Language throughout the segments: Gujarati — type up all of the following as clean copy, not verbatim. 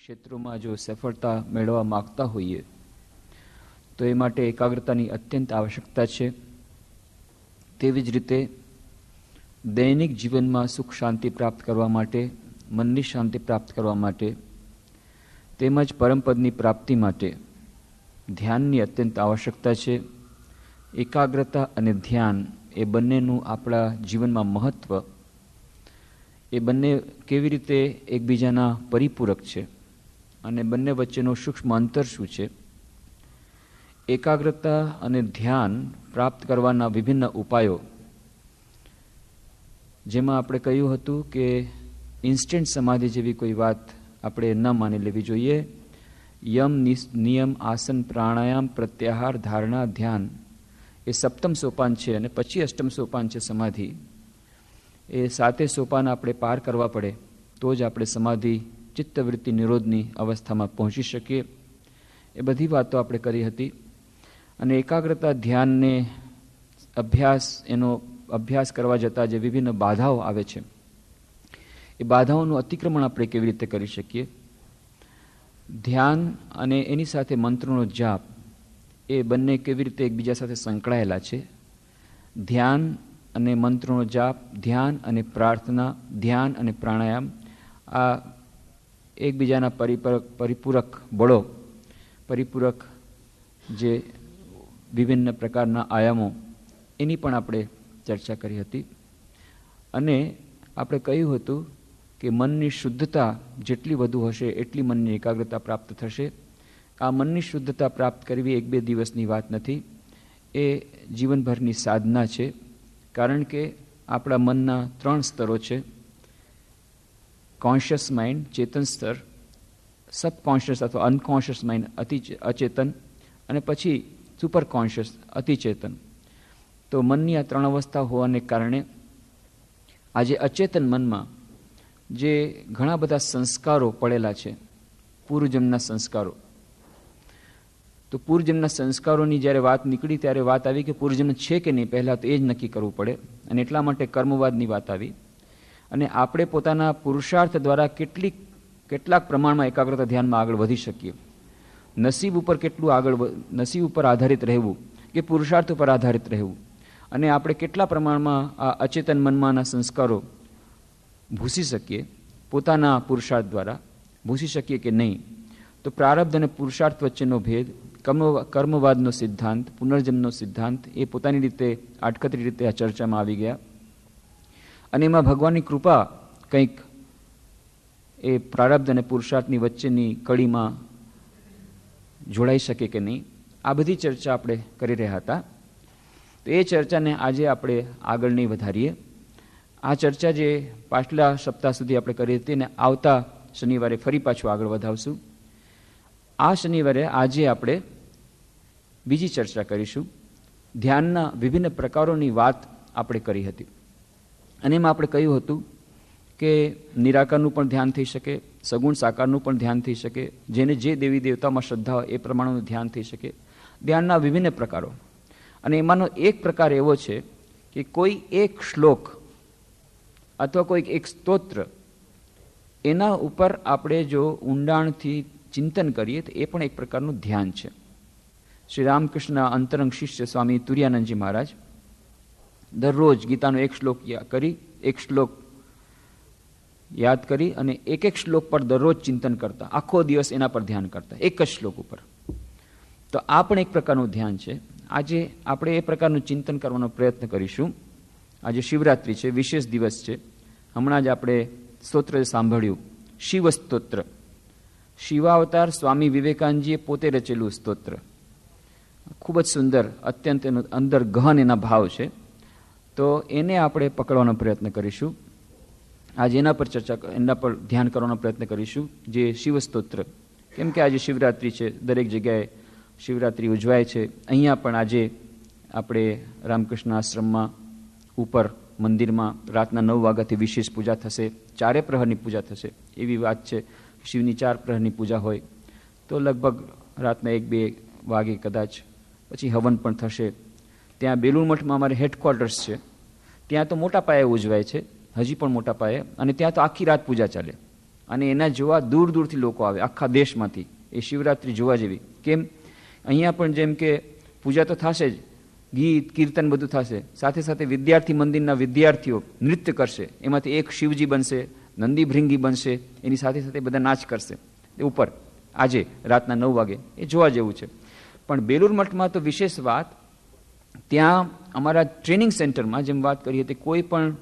ક્ષેત્રોમાં જો સફળતા મેળવવા માગતા હોઈએ તો એ માટે એકાગ્રતાની અત્યંત આવશ્યકતા છે. તેવી જ રીતે દૈનિક જીવનમાં સુખ શાંતિ પ્રાપ્ત કરવા માટે, મનની શાંતિ પ્રાપ્ત કરવા માટે તેમજ પરમપદની પ્રાપ્તિ માટે ધ્યાનની અત્યંત આવશ્યકતા છે. એકાગ્રતા અને ધ્યાન એ બંનેનું આપણા જીવનમાં મહત્ત્વ, એ બંને કેવી રીતે એકબીજાના પરિપૂરક છે અને બંને વચ્ચેનો સૂક્ષ્મ અંતર શું છે. એકાગ્રતા અને ધ્યાન પ્રાપ્ત કરવાના વિભિન્ન ઉપાયો, જેમાં આપણે કહ્યું હતું કે ઇન્સ્ટન્ટ સમાધિ જેવી કોઈ વાત આપણે ન માની લેવી જોઈએ. યમ, નિયમ, આસન, પ્રાણાયામ, પ્રત્યાહાર, ધારણા, ધ્યાન એ સપ્તમ સોપાન છે અને પછી અષ્ટમ સોપાન છે સમાધિ. એ સાતે સોપાન આપણે પાર કરવા પડે તો જ આપણે સમાધિ ચિત્તવૃત્તિ નિરોધની અવસ્થામાં પહોંચી શકીએ. એ બધી વાતો આપણે કરી હતી. અને એકાગ્રતા ધ્યાનને એનો અભ્યાસ કરવા જતાં જે વિભિન્ન બાધાઓ આવે છે, એ બાધાઓનું અતિક્રમણ આપણે કેવી રીતે કરી શકીએ. ધ્યાન અને એની સાથે મંત્રોનો જાપ એ બંને કેવી રીતે એકબીજા સાથે સંકળાયેલા છે. ધ્યાન અને મંત્રોનો જાપ, ધ્યાન અને પ્રાર્થના, ધ્યાન અને પ્રાણાયામ, આ એકબીજાના પરિપૂરક બળો, પરિપૂરક જે વિભિન્ન પ્રકારના આયામો, એની પણ આપણે ચર્ચા કરી હતી. અને આપણે કહ્યું હતું કે મનની શુદ્ધતા જેટલી વધુ હશે એટલી મનની એકાગ્રતા પ્રાપ્ત થશે. આ મનની શુદ્ધતા પ્રાપ્ત કરવી એક બે દિવસની વાત નથી, એ જીવનભરની સાધના છે. કારણ કે આપણા મનના 3 સ્તરો છે: કોન્શિયસ માઇન્ડ, ચેતન સ્તર, સબકોન્શિયસ અથવા અનકોન્શિયસ માઇન્ડ, અચેતન, અને પછી સુપર કોન્શિયસ, અતિચેતન. તો મનની આ 3 અવસ્થા હોવાને કારણે આજે અચેતન મનમાં જે ઘણા બધા સંસ્કારો પડેલા છે, પૂર્વજન્મના સંસ્કારો, તો પૂર્વજન્મના સંસ્કારોની જ્યારે વાત નીકળી ત્યારે વાત આવી કે પૂર્વજન્મ છે કે નહીં, પહેલાં તો એ જ નક્કી કરવું પડે. અને એટલા માટે કર્મવાદની વાત આવી. અને આપણે પોતાના પુરુષાર્થ દ્વારા કેટલાક પ્રમાણમાં એકાગ્રતા ધ્યાનમાં આગળ વધી શકીએ. નસીબ ઉપર નસીબ ઉપર આધારિત રહેવું કે પુરુષાર્થ ઉપર આધારિત રહેવું, અને આપણે કેટલા પ્રમાણમાં આ અચેતન મનમાંના સંસ્કારો ભૂસી શકીએ, પોતાના પુરુષાર્થ દ્વારા ભૂસી શકીએ કે નહીં. તો પ્રારબ્ધ અને પુરુષાર્થ વચ્ચેનો ભેદ, કર્મવાદનો સિદ્ધાંત, પુનર્જન્મનો સિદ્ધાંત, એ પોતાની રીતે આડકતરી રીતે આ ચર્ચામાં આવી ગયા. અને એમાં ભગવાનની કૃપા કંઈક એ પ્રારબ્ધ અને પુરુષાર્થની વચ્ચેની કડીમાં જોડાઈ શકે કે નહીં, આ બધી ચર્ચા આપણે કરી રહ્યા હતા. તો એ ચર્ચાને આજે આપણે આગળ નહીં વધારીએ. આ ચર્ચા જે પાછલા સપ્તાહ સુધી આપણે કરી હતી ને આવતા શનિવારે ફરી પાછું આગળ વધાવશું. આ શનિવારે આજે આપણે બીજી ચર્ચા કરીશું. ધ્યાનના વિભિન્ન પ્રકારોની વાત આપણે કરી હતી. અને એમાં આપણે કહ્યું હતું કે નિરાકારનું પણ ધ્યાન થઈ શકે, સગુણ સાકારનું પણ ધ્યાન થઈ શકે, જેને જે દેવી દેવતામાં શ્રદ્ધા હોય એ પ્રમાણેનું ધ્યાન થઈ શકે. ધ્યાનના વિભિન્ન પ્રકારો. અને એમાંનો એક પ્રકાર એવો છે કે કોઈ એક શ્લોક અથવા કોઈક એક સ્તોત્ર, એના ઉપર આપણે જો ઊંડાણથી ચિંતન કરીએ તો એ પણ એક પ્રકારનું ધ્યાન છે. શ્રી રામકૃષ્ણના અંતરંગ શિષ્ય સ્વામી તુર્યાનંદજી મહારાજ દરરોજ ગીતાનો એક શ્લોક યાદ કરી અને એક શ્લોક પર દરરોજ ચિંતન કરતા, આખો દિવસ એના પર ધ્યાન કરતા, એક જ શ્લોક ઉપર. તો આ પણ એક પ્રકારનું ધ્યાન છે. આજે આપણે એ પ્રકારનું ચિંતન કરવાનો પ્રયત્ન કરીશું. આજે શિવરાત્રિ છે, વિશેષ દિવસ છે. હમણાં જ આપણે સ્તોત્ર સાંભળ્યું, શિવ સ્તોત્ર. શિવાવતાર સ્વામી વિવેકાનંદજીએ પોતે રચેલું સ્તોત્ર. ખૂબ જ સુંદર, અત્યંત એનો અંદર ગહન એના ભાવ છે. તો એને આપણે પકડવાનો પ્રયત્ન કરીશું. આજે એના પર ધ્યાન કરવાનો પ્રયત્ન કરીશું, જે શિવ સ્તોત્ર. કેમ કે આજે શિવરાત્રિ છે, દરેક જગ્યાએ શિવરાત્રિ ઉજવાય છે. અહીંયા પણ આજે આપણે રામકૃષ્ણ આશ્રમમાં ઉપર મંદિરમાં રાતના 9 વાગ્યાથી વિશેષ પૂજા થશે. 4 પ્રહરની પૂજા થશે. એવી વાત છે, શિવની 4 પ્રહરની પૂજા હોય તો લગભગ રાતના 1-2 વાગે કદાચ પછી હવન પણ થશે. ત્યાં બેલુર મઠમાં અમારે હેડક્વાર્ટર્સ છે, ત્યાં તો મોટા પાયે ઉજવાય છે, હજી પણ મોટા પાયે. અને ત્યાં તો આખી રાત પૂજા ચાલે. અને એના જોવા દૂર દૂરથી લોકો આવે, આખા દેશમાંથી. એ શિવરાત્રિ જોવા જેવી. કેમ? અહીંયા પણ જેમ કે પૂજા તો થશે જ, ગીત કીર્તન બધું થશે, સાથે સાથે વિદ્યાર્થી મંદિરના વિદ્યાર્થીઓ નૃત્ય કરશે, એમાંથી એક શિવજી બનશે, નંદી ભૃંગી બનશે, એની સાથે સાથે બધા નાચ કરશે ઉપર આજે રાતના 9 વાગે. એ જોવા જેવું છે. પણ બેલુર મઠમાં તો વિશેષ વાત, ત્યાં અમારા ટ્રેનિંગ સેન્ટરમાં જેમ વાત કરી હતી, કોઈ પણ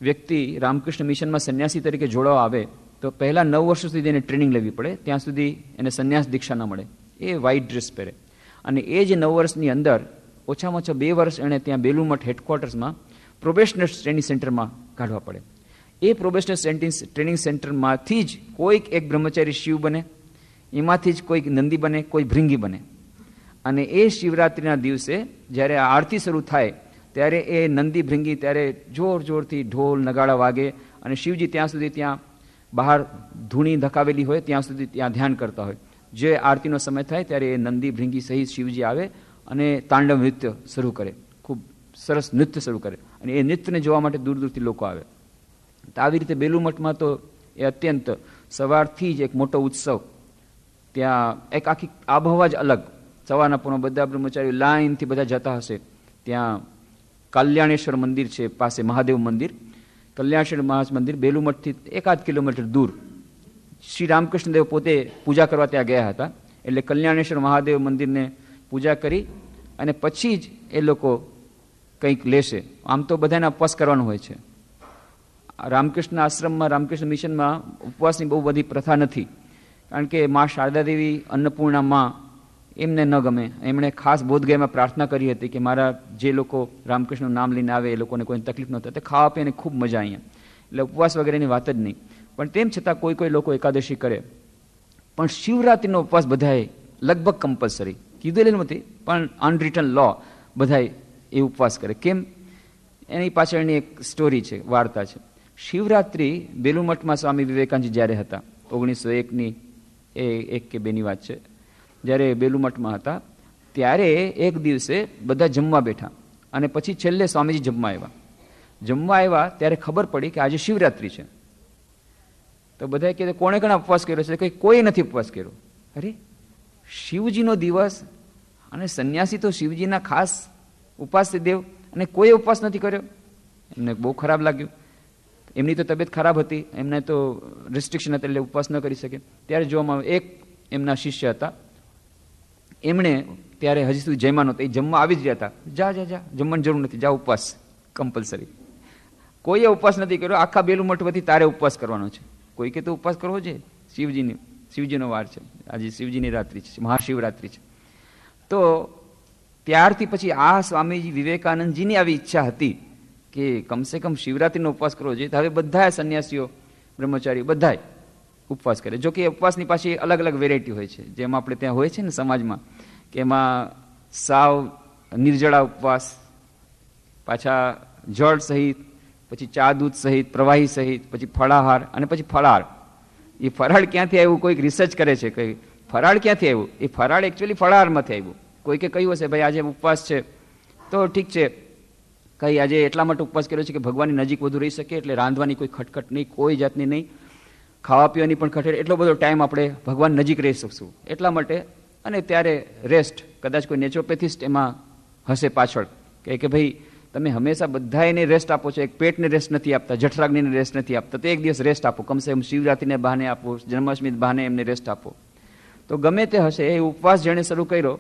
વ્યક્તિ રામકૃષ્ણ મિશનમાં સંન્યાસી તરીકે જોડાવા આવે તો પહેલા 9 વર્ષ સુધી એને ટ્રેનિંગ લેવી પડે, ત્યાં સુધી એને સંન્યાસ દીક્ષા ન મળે. એ વ્હાઇટ ડ્રેસ પહેરે. અને એ જે 9 વર્ષની અંદર ઓછામાં ઓછા 2 વર્ષ એણે ત્યાં બેલુર મઠ હેડક્વાર્ટર્સમાં પ્રોબેશનર ટ્રેનિંગ સેન્ટરમાં કાઢવા પડે. એ પ્રોબેશનર ટ્રેનિંગ સેન્ટરમાંથી જ કોઈક એક બ્રહ્મચારી શિવ બને, એમાંથી જ કોઈક નંદી બને, કોઈ ભૃંગી બને. અને એ શિવરાત્રિના દિવસે જ્યારે આ આરતી શરૂ થાય ત્યારે એ નંદી ભૃંગી ત્યારે જોર જોરથી ઢોલ નગાડા વાગે અને શિવજી ત્યાં સુધી ત્યાં બહાર ધૂણી ધકાવેલી હોય ત્યાં સુધી ત્યાં ધ્યાન કરતા હોય. જે આરતીનો સમય થાય ત્યારે એ નંદી ભૃંગી સહિત શિવજી આવે અને તાંડવ નૃત્ય શરૂ કરે, ખૂબ સરસ નૃત્ય શરૂ કરે. અને એ નૃત્યને જોવા માટે દૂર દૂરથી લોકો આવે. તો આવી રીતે બેલુર મઠમાં તો એ અત્યંત સવારથી જ એક મોટો ઉત્સવ, ત્યાં એક આખી આબહવા જ અલગ. સવારના પૂર્ણ બધા બ્રહ્મચારીઓ લાઈનથી બધા જતા હશે. ત્યાં કલ્યાણેશ્વર મંદિર છે પાસે, મહાદેવ મંદિર, કલ્યાણેશ્વર મંદિર બેલુર મઠથી 1-8 કિલોમીટર દૂર. શ્રી રામકૃષ્ણદેવ પોતે પૂજા કરવા ત્યાં ગયા હતા, એટલે કલ્યાણેશ્વર મહાદેવ મંદિરને પૂજા કરી અને પછી જ એ લોકો કંઈક લેશે. આમ તો બધાને ઉપવાસ કરવાનો હોય છે. રામકૃષ્ણ આશ્રમમાં, રામકૃષ્ણ મિશનમાં ઉપવાસની બહુ બધી પ્રથા નથી, કારણ કે મા શારદા દેવી અન્નપૂર્ણા માં એમને ન ગમે. એમણે ખાસ બોધગયામાં પ્રાર્થના કરી હતી કે મારા જે લોકો રામકૃષ્ણનું નામ લઈને આવે એ લોકોને કોઈ તકલીફ ન થાય. ખાવા પીવાની ખૂબ મજા અહીંયા, એટલે ઉપવાસ વગેરેની વાત જ નહીં. પણ તેમ છતાં કોઈ કોઈ લોકો એકાદશી કરે. પણ શિવરાત્રિનો ઉપવાસ બધાએ લગભગ કમ્પલસરી કીધેલું નથી, પણ અનરિટન લો બધાએ એ ઉપવાસ કરે. કેમ? એની પાછળની એક સ્ટોરી છે, વાર્તા છે. શિવરાત્રિ બેલુર મઠમાં સ્વામી વિવેકાનંદજી જ્યારે હતા 1901ની એ 1 કે 2ની વાત છે, જ્યારે બેલુર મઠમાં હતા ત્યારે એક દિવસે બધા જમવા બેઠા અને પછી છેલ્લે સ્વામીજી જમવા આવ્યા ત્યારે ખબર પડી કે આજે શિવરાત્રિ છે. તો બધાએ કીધું કોણે કોણે ઉપવાસ કર્યો છે? કંઈ કોઈ નથી ઉપવાસ કર્યો. અરે, શિવજીનો દિવસ અને સંન્યાસી તો શિવજીના ખાસ ઉપાસ્ય દેવ, અને કોઈ ઉપવાસ નથી કર્યો. એમને બહુ ખરાબ લાગ્યું. એમની તો તબિયત ખરાબ હતી, એમને તો રિસ્ટ્રિક્શન હતા, એટલે ઉપવાસ ન કરી શકે. ત્યારે જોવામાં આવે એક એમના શિષ્ય હતા, એમણે ત્યારે હજી સુધી જમ્યા નહોતા, એ જમવા આવી જ રહ્યા હતા. જા જમવાની જરૂર નથી, જા ઉપવાસ કમ્પલસરી. કોઈએ ઉપવાસ નથી કર્યો. આખા બેલુર મઠ વતી તારે ઉપવાસ કરવાનો છે. કોઈ કે તો ઉપવાસ કરવો છે, શિવજીનો વાર છે, આજે શિવજીની રાત્રિ છે, મહાશિવરાત્રિ છે. તો ત્યારથી પછી આ સ્વામીજી વિવેકાનંદજીની આવી ઈચ્છા હતી કે કમસે કમ શિવરાત્રિનો ઉપવાસ કરવો જોઈએ. હવે બધા સંન્યાસીઓ, બ્રહ્મચારીઓ બધા ઉપવાસ કરે. જો કે ઉપવાસની પાછી અલગ અલગ વેરાયટી હોય છે, જેમ આપણે ત્યાં હોય છે ને સમાજમાં, કે એમાં સાવ નિર્જળા ઉપવાસ, પાછા જળ સહિત, પછી ચા દૂધ સહિત, પ્રવાહી સહિત, પછી ફળાહાર અને પછી ફરાળ. એ ફરાળ ક્યાંથી આવ્યું? કોઈક રિસર્ચ કરે છે કે ફરાળ ક્યાંથી આવ્યું. એ ફરાળ એકચ્યુઅલી ફળાહારમાંથી આવ્યું. કોઈકે કહ્યું હશે ભાઈ આજે ઉપવાસ છે તો ઠીક છે, કંઈ આજે એટલા માટે ઉપવાસ કર્યો છે કે ભગવાનની નજીક વધુ રહી શકે, એટલે રાંધવાની કોઈ ખટખટ નહીં, કોઈ જાતની નહીં, ખાવા પીવાની પણ ખટખટ, એટલો બધો ટાઈમ આપણે ભગવાન નજીક રહી શકશું એટલા માટે. અને ત્યારે રેસ્ટ, કદાચ કોઈ નેચરોપેથિસ્ટ એમાં હશે પાછળ કે ભાઈ તમે હંમેશા બધા એને રેસ્ટ આપો છો, એક પેટને રેસ્ટ નથી આપતા, જઠરાગ્નિને રેસ્ટ નથી આપતા, તો એક દિવસ રેસ્ટ આપો, કમસે કમ શિવરાત્રિને બહાને આપો, જન્માષ્ટમી બહાને એમને રેસ્ટ આપો. તો ગમે તે હશે, એ ઉપવાસ જેણે શરૂ કર્યો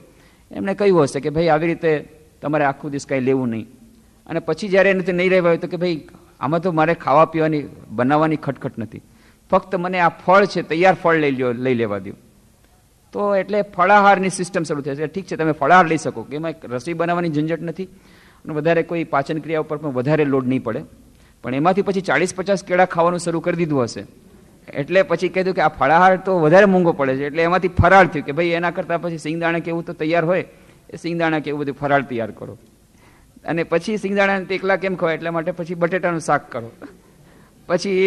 એમણે કહ્યું હશે કે ભાઈ આવી રીતે તમારે આખું દિવસ કાંઈ લેવું નહીં. અને પછી જ્યારે એનાથી નહીં રહેવાય તો કે ભાઈ આમાં તો મારે ખાવા પીવાની બનાવવાની ખટખટ નથી, ફક્ત મને આ ફળ છે, તૈયાર ફળ લઈ લેવા દો. તો એટલે ફળાહારની સિસ્ટમ શરૂ થશે. ઠીક છે, તમે ફળાહાર લઈ શકો, કે એમાં રસોઈ બનાવવાની ઝંઝટ નથી અને વધારે કોઈ પાચન ક્રિયા ઉપર પણ વધારે લોડ નહીં પડે. પણ એમાંથી પછી 40-50 કેળા ખાવાનું શરૂ કરી દીધું હશે, એટલે પછી કીધું કે આ ફળાહાર તો વધારે મોંઘો પડે છે, એટલે એમાંથી ફરાળ થયું કે ભાઈ એના કરતાં પછી સિંગદાણા કેવું તો તૈયાર હોય, એ સિંગદાણા કેવું બધું ફરાળ તૈયાર કરો. અને પછી સિંગદાણાને એકલા કેમ ખવાય, એટલા માટે પછી બટેટાનું શાક કરો. પછી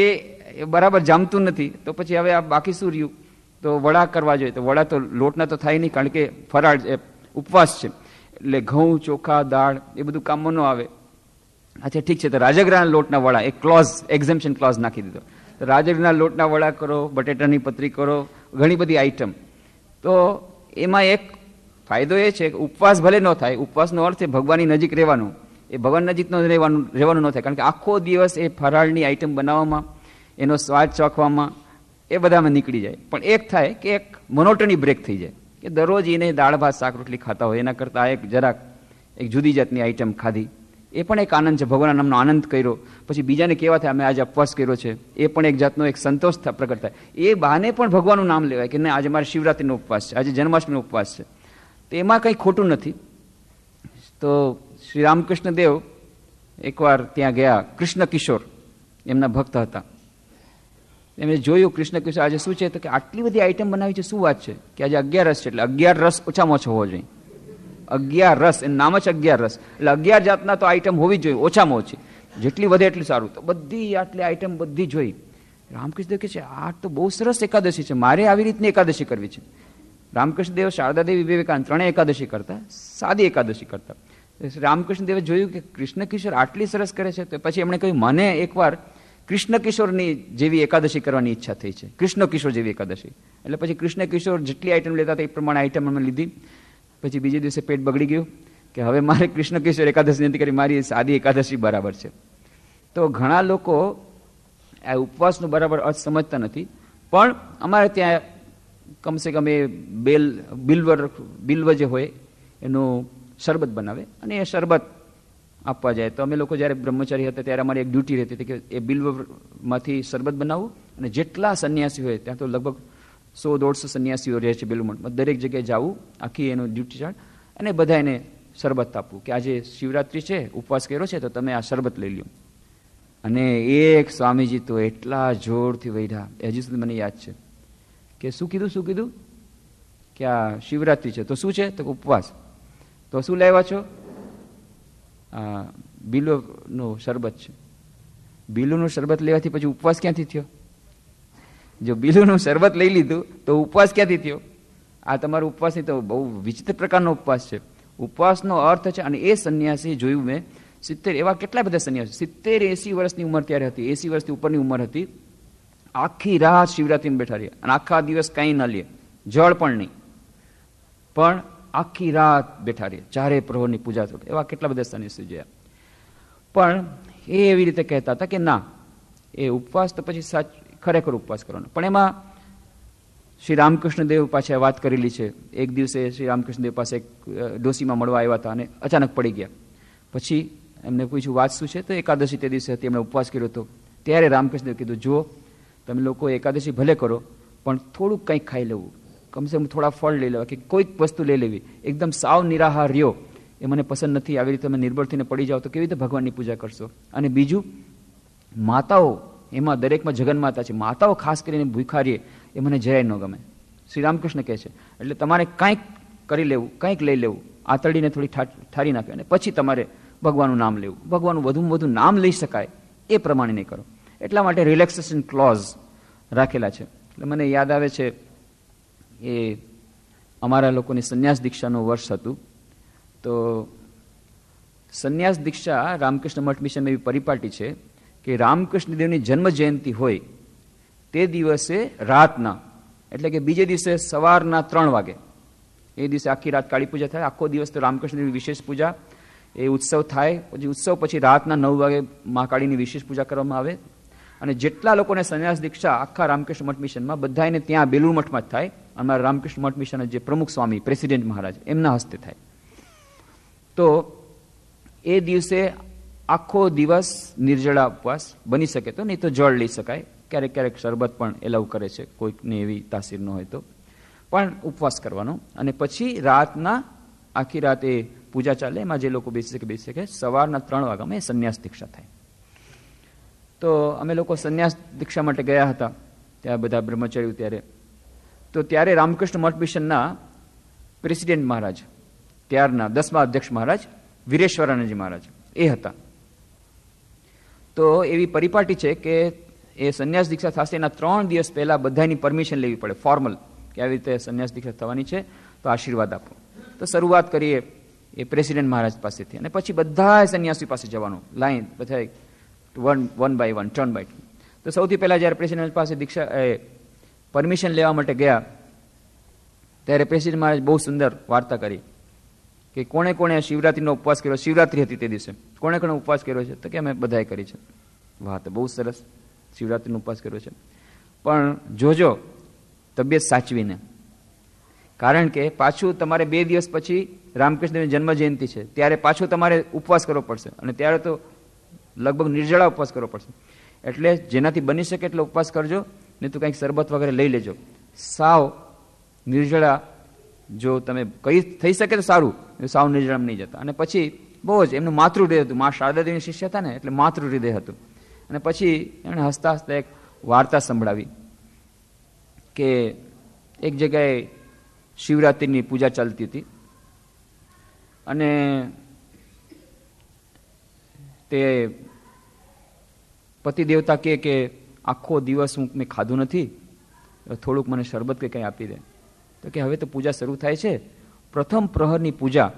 એ બરાબર જામતું નથી, તો પછી હવે આ બાકી શું રહ્યું? તો વડા કરવા જોઈએ. તો વડા તો લોટના તો થાય નહીં, કારણ કે ફરાળ ઉપવાસ છે, એટલે ઘઉં, ચોખા, દાળ એ બધું કામમાં ન આવે. અચ્છા ઠીક છે, તો રાજગરાના લોટના વડા, એક ક્લોઝ, એક્ઝેમ્પશન ક્લોઝ નાખી દીધો. રાજગીરના લોટના વડા કરો, બટેટાની પતરી કરો, ઘણી બધી આઈટમ. તો એમાં એક ફાયદો એ છે કે ઉપવાસ ભલે ન થાય, ઉપવાસનો અર્થ છે ભગવાનની નજીક રહેવાનું, એ ભગવાન નજીક રહેવાનું ન થાય, કારણ કે આખો દિવસ એ ફરાળની આઈટમ બનાવવામાં, એનો સ્વાદ ચાખવામાં, એ બધામાં નીકળી જાય. પણ એક થાય કે એક મોનોટની બ્રેક થઈ જાય કે દરરોજ એને દાળ ભાત શાક રોટલી ખાતા હોય, એના કરતાં એક જરાક એક જુદી જાતની આઈટમ ખાધી, એ પણ એક આનંદ છે. ભગવાનના નામનો આનંદ કર્યો, પછી બીજાને કેવા થાય અમે આજે ઉપવાસ કર્યો છે, એ પણ એક જાતનો એક સંતોષ પ્રગટ થાય. એ બહાને પણ ભગવાનનું નામ લેવાય કે ના આજે મારે શિવરાત્રિનો ઉપવાસ છે, આજે જન્માષ્ટમીનો ઉપવાસ છે. તો એમાં કંઈ ખોટું નથી. તો શ્રી રામકૃષ્ણ દેવ એકવાર ત્યાં ગયા. કૃષ્ણ કિશોર એમના ભક્ત હતા. એમણે જોયું કૃષ્ણ કિશોર આજે શું છે, તો કે આટલી બધી આઈટમ બનાવી છે, શું વાત છે કે આજે 11 રસ છે, એટલે 11 રસ ઓછામાં ઓછો હોવો જોઈએ. 11 રસ, એનું નામ જ 11 રસ, એટલે 11 જાતના તો આઈટમ હોવી જ જોઈએ ઓછામાં ઓછી, જેટલી વધે એટલું સારું. તો બધી આટલી આઈટમ બધી જોઈ. રામકૃષ્ણ દેવ કહે છે આ તો બહુ સરસ એકાદશી છે, મારે આવી રીતની એકાદશી કરવી છે. રામકૃષ્ણ દેવ, શારદા દેવી, વિવેકાનંદ ત્રણેય એકાદશી કરતા, સાદી એકાદશી કરતા. રામકૃષ્ણ દેવે જોયું કે કૃષ્ણ કિશોર આટલી સરસ કરે છે, તો પછી એમણે કહ્યું મને એકવાર કૃષ્ણ કિશોરની જેવી એકાદશી કરવાની ઈચ્છા થઈ છે, કૃષ્ણ કિશોર જેવી એકાદશી. એટલે પછી કૃષ્ણ કિશોર જેટલી આઈટમ લેતા હતા એ પ્રમાણે આઈટમ અમે લીધી. પછી બીજે દિવસે પેટ બગડી ગયું કે હવે મારે કૃષ્ણ કિશોર એકાદશી નથી કરી, મારી સાદી એકાદશી બરાબર છે. તો ઘણા લોકો આ ઉપવાસનો બરાબર અર્થ સમજતા નથી. પણ અમારે ત્યાં કમસે કમ એ બિલ્વ જે હોય એનું શરબત બનાવે, અને એ શરબત આપવા જાય. તો અમે લોકો જ્યારે બ્રહ્મચારી હતા ત્યારે અમારી એક ડ્યુટી રહેતી હતી કે એ બિલ્વમાંથી શરબત બનાવવું, અને જેટલા સંન્યાસી હોય ત્યાં તો લગભગ 100-150 સંન્યાસીઓ રહે છે બેલુમઠમાં, દરેક જગ્યાએ જવું, આખી એનું ડ્યુટી ચાર્ટ, અને બધા એને શરબત આપવું કે આજે શિવરાત્રિ છે, ઉપવાસ કર્યો છે, તો તમે આ શરબત લઈ લો. અને એક સ્વામીજી તો એટલા જોરથી વૈઢા, હજી સુધી મને યાદ છે કે શું કીધું કે આ શિવરાત્રિ છે તો શું છે, તો ઉપવાસ. તો શું લાવ્યા છો? બિલ્વનું શરબત છે. બિલ્વનું શરબત લેવાથી પછી ઉપવાસ ક્યાંથી થયો? જો બિલ્વનું શરબત લઈ લીધું તો ઉપવાસ ક્યાંથી થયો? આ તમારો ઉપવાસની તો બહુ વિચિત્ર પ્રકારનો ઉપવાસ છે. ઉપવાસનો અર્થ છે, અને એ સંન્યાસી જોયું મેં 70 એવા કેટલા બધા સંન્યાસી 70-80 વર્ષની ઉંમર ત્યારે હતી, 80 વર્ષથી ઉપરની ઉંમર હતી, આખી રાત શિવરાત્રીમાં બેઠા રહ્યા, અને આખા દિવસ કંઈ ન લે, જળ પણ નહીં, પણ આખી રાત બેઠા રહે, ચારે પ્રહરની પૂજા થતી. એવા કેટલા બધા સંન્યાસી જોયા. પણ એ એવી રીતે કહેતા હતા કે ના, એ ઉપવાસ તો પછી ખરેખર ઉપવાસ કરવાનો. પણ એમાં શ્રી રામકૃષ્ણ દેવ પાછા વાત કરેલી છે. એક દિવસે શ્રી રામકૃષ્ણ દેવ પાસે એક ડોસીમાં મળવા આવ્યા હતા, અને અચાનક પડી ગયા. પછી એમને પૂછ્યું વાત શું છે, તો એકાદશી તે દિવસે હતી, એમણે ઉપવાસ કર્યો હતો. ત્યારે રામકૃષ્ણ દેવ કીધું જુઓ, તમે લોકો એકાદશી ભલે કરો, પણ થોડુંક કંઈક ખાઈ લેવું, કમસે કમ થોડા ફળ લઈ લેવા, કે કોઈક વસ્તુ લઈ લેવી. એકદમ સાવ નિરાહાર રહ્યો એ મને પસંદ નથી. આવી રીતે તમે નિર્બળ થઈને પડી જાઓ તો કેવી રીતે ભગવાનની પૂજા કરશો? અને બીજું, માતાઓ, એમાં દરેકમાં જગન્માતા છે, માતાઓ ખાસ કરીને ભૂખા રહે એ મને જરાય ન ગમે. શ્રી રામકૃષ્ણ કહે છે એટલે તમારે કંઈક કરી લેવું, કંઈક લઈ લેવું, આતરડીને થોડી ઠારી નાખે, અને પછી તમારે ભગવાનનું નામ લેવું. ભગવાનનું વધુમાં વધુ નામ લઈ શકાય એ પ્રમાણે નહીં કરો. એટલા માટે રિલેક્સેશન ક્લોઝ રાખેલા છે. એટલે મને યાદ આવે છે એ અમારા લોકોની સંન્યાસ દીક્ષાનું વર્ષ હતું. તો સંન્યાસ દીક્ષા રામકૃષ્ણ મઠ મિશન એવી પરિપાટી છે કે રામકૃષ્ણ દેવની જન્મ જયંતિ હોય તે દિવસે રાતના, એટલે કે બીજે દિવસે સવારના 3 વાગે, એ દિવસે આખી રાત કાળી પૂજા થાય. આખો દિવસ તો રામકૃષ્ણ દેવની વિશેષ પૂજા, એ ઉત્સવ થાય. પછી ઉત્સવ પછી રાતના 9 વાગે મહાકાળીની વિશેષ પૂજા કરવામાં આવે. અને જેટલા લોકોને સંન્યાસ દીક્ષા આખા રામકૃષ્ણ મઠ મિશનમાં બધાને ત્યાં બેલુર મઠમાં જ થાય. અમારા રામકૃષ્ણ મઠ મિશનના જે પ્રમુખ સ્વામી, પ્રેસિડેન્ટ મહારાજ, એમના હસ્તે થાય. તો એ દિવસે આખો દિવસ નિર્જળા ઉપવાસ બની શકે તો, નહીં તો જળ લઈ શકાય. ક્યારેક ક્યારેક શરબત પણ એલાવ કરે છે, કોઈકને એવી તાસીર ન હોય તો, પણ ઉપવાસ કરવાનો. અને પછી રાતના આખી રાત એ પૂજા ચાલે, એમાં જે લોકો બેસી શકે. સવારના 3 વાગ્યામાં એ સંન્યાસ દીક્ષા થાય. તો અમે લોકો સંન્યાસ દીક્ષા માટે ગયા હતા ત્યાં બધા બ્રહ્મચારીઓ. ત્યારે રામકૃષ્ણ મઠ મિશનના પ્રેસિડેન્ટ મહારાજ, ત્યારના 10મા અધ્યક્ષ મહારાજ વીરેશ્વરાનંદજી મહારાજ એ હતા. તો એવી પરિપાટી છે કે એ સંન્યાસ દીક્ષા થશે એના 3 દિવસ પહેલા બધાની પરમિશન લેવી પડે, ફોર્મલ, કે આવી રીતે સંન્યાસ દીક્ષા થવાની છે તો આશીર્વાદ આપો. તો શરૂઆત કરીએ એ પ્રેસિડેન્ટ મહારાજ પાસેથી, અને પછી બધા સંન્યાસી પાસે જવાનું, લાઈન બધા 1 by 1, ટર્ન બાય ટર્ન. તો સૌથી પહેલાં જ્યારે પ્રેસિડેન્ટ પાસે પરમિશન લેવા માટે ગયા ત્યારે પ્રેસિડેન્ટ મહારાજ બહુ સુંદર વાર્તા કરી કે કોણે કોણે શિવરાત્રિનો ઉપવાસ કર્યો. શિવરાત્રિ હતી તે દિવસે. કોણે કોણે ઉપવાસ કર્યો છે? તો કે અમે બધાએ કરી છે. વાહ, તો બહુ સરસ, શિવરાત્રિનો ઉપવાસ કર્યો છે. પણ જોજો તબિયત સાચવીને, કારણ કે પાછું તમારે 2 દિવસ પછી રામકૃષ્ણની જન્મ જયંતિ છે, ત્યારે પાછું તમારે ઉપવાસ કરવો પડશે, અને ત્યારે તો લગભગ નિર્જળા ઉપવાસ કરવો પડશે. એટલે જેનાથી બની શકે એટલો ઉપવાસ કરજો, નહીં તો કંઈક શરબત વગેરે લઈ લેજો. સાવ નિર્જળા જો તમે કઈ થઈ શકે તો સારું, સાવ નિર્જળામાં નહીં જતા. અને પછી બહુ જ એમનું માતૃ હૃદય હતું. મા શારદાદેવીના શિષ્ય હતા ને, એટલે માતૃ હૃદય હતું. અને પછી એમણે હસતા હસતા એક વાર્તા સંભળાવી કે એક જગ્યાએ શિવરાત્રિની પૂજા ચાલતી હતી અને તે પતિ દેવતા કે આખો દિવસ હું મેં ખાધું નથી, થોડુંક મને શરબત કે કંઈ આપી દે. તો કે હવે તો પૂજા શરૂ થાય છે, પ્રથમ પ્રહરની પૂજા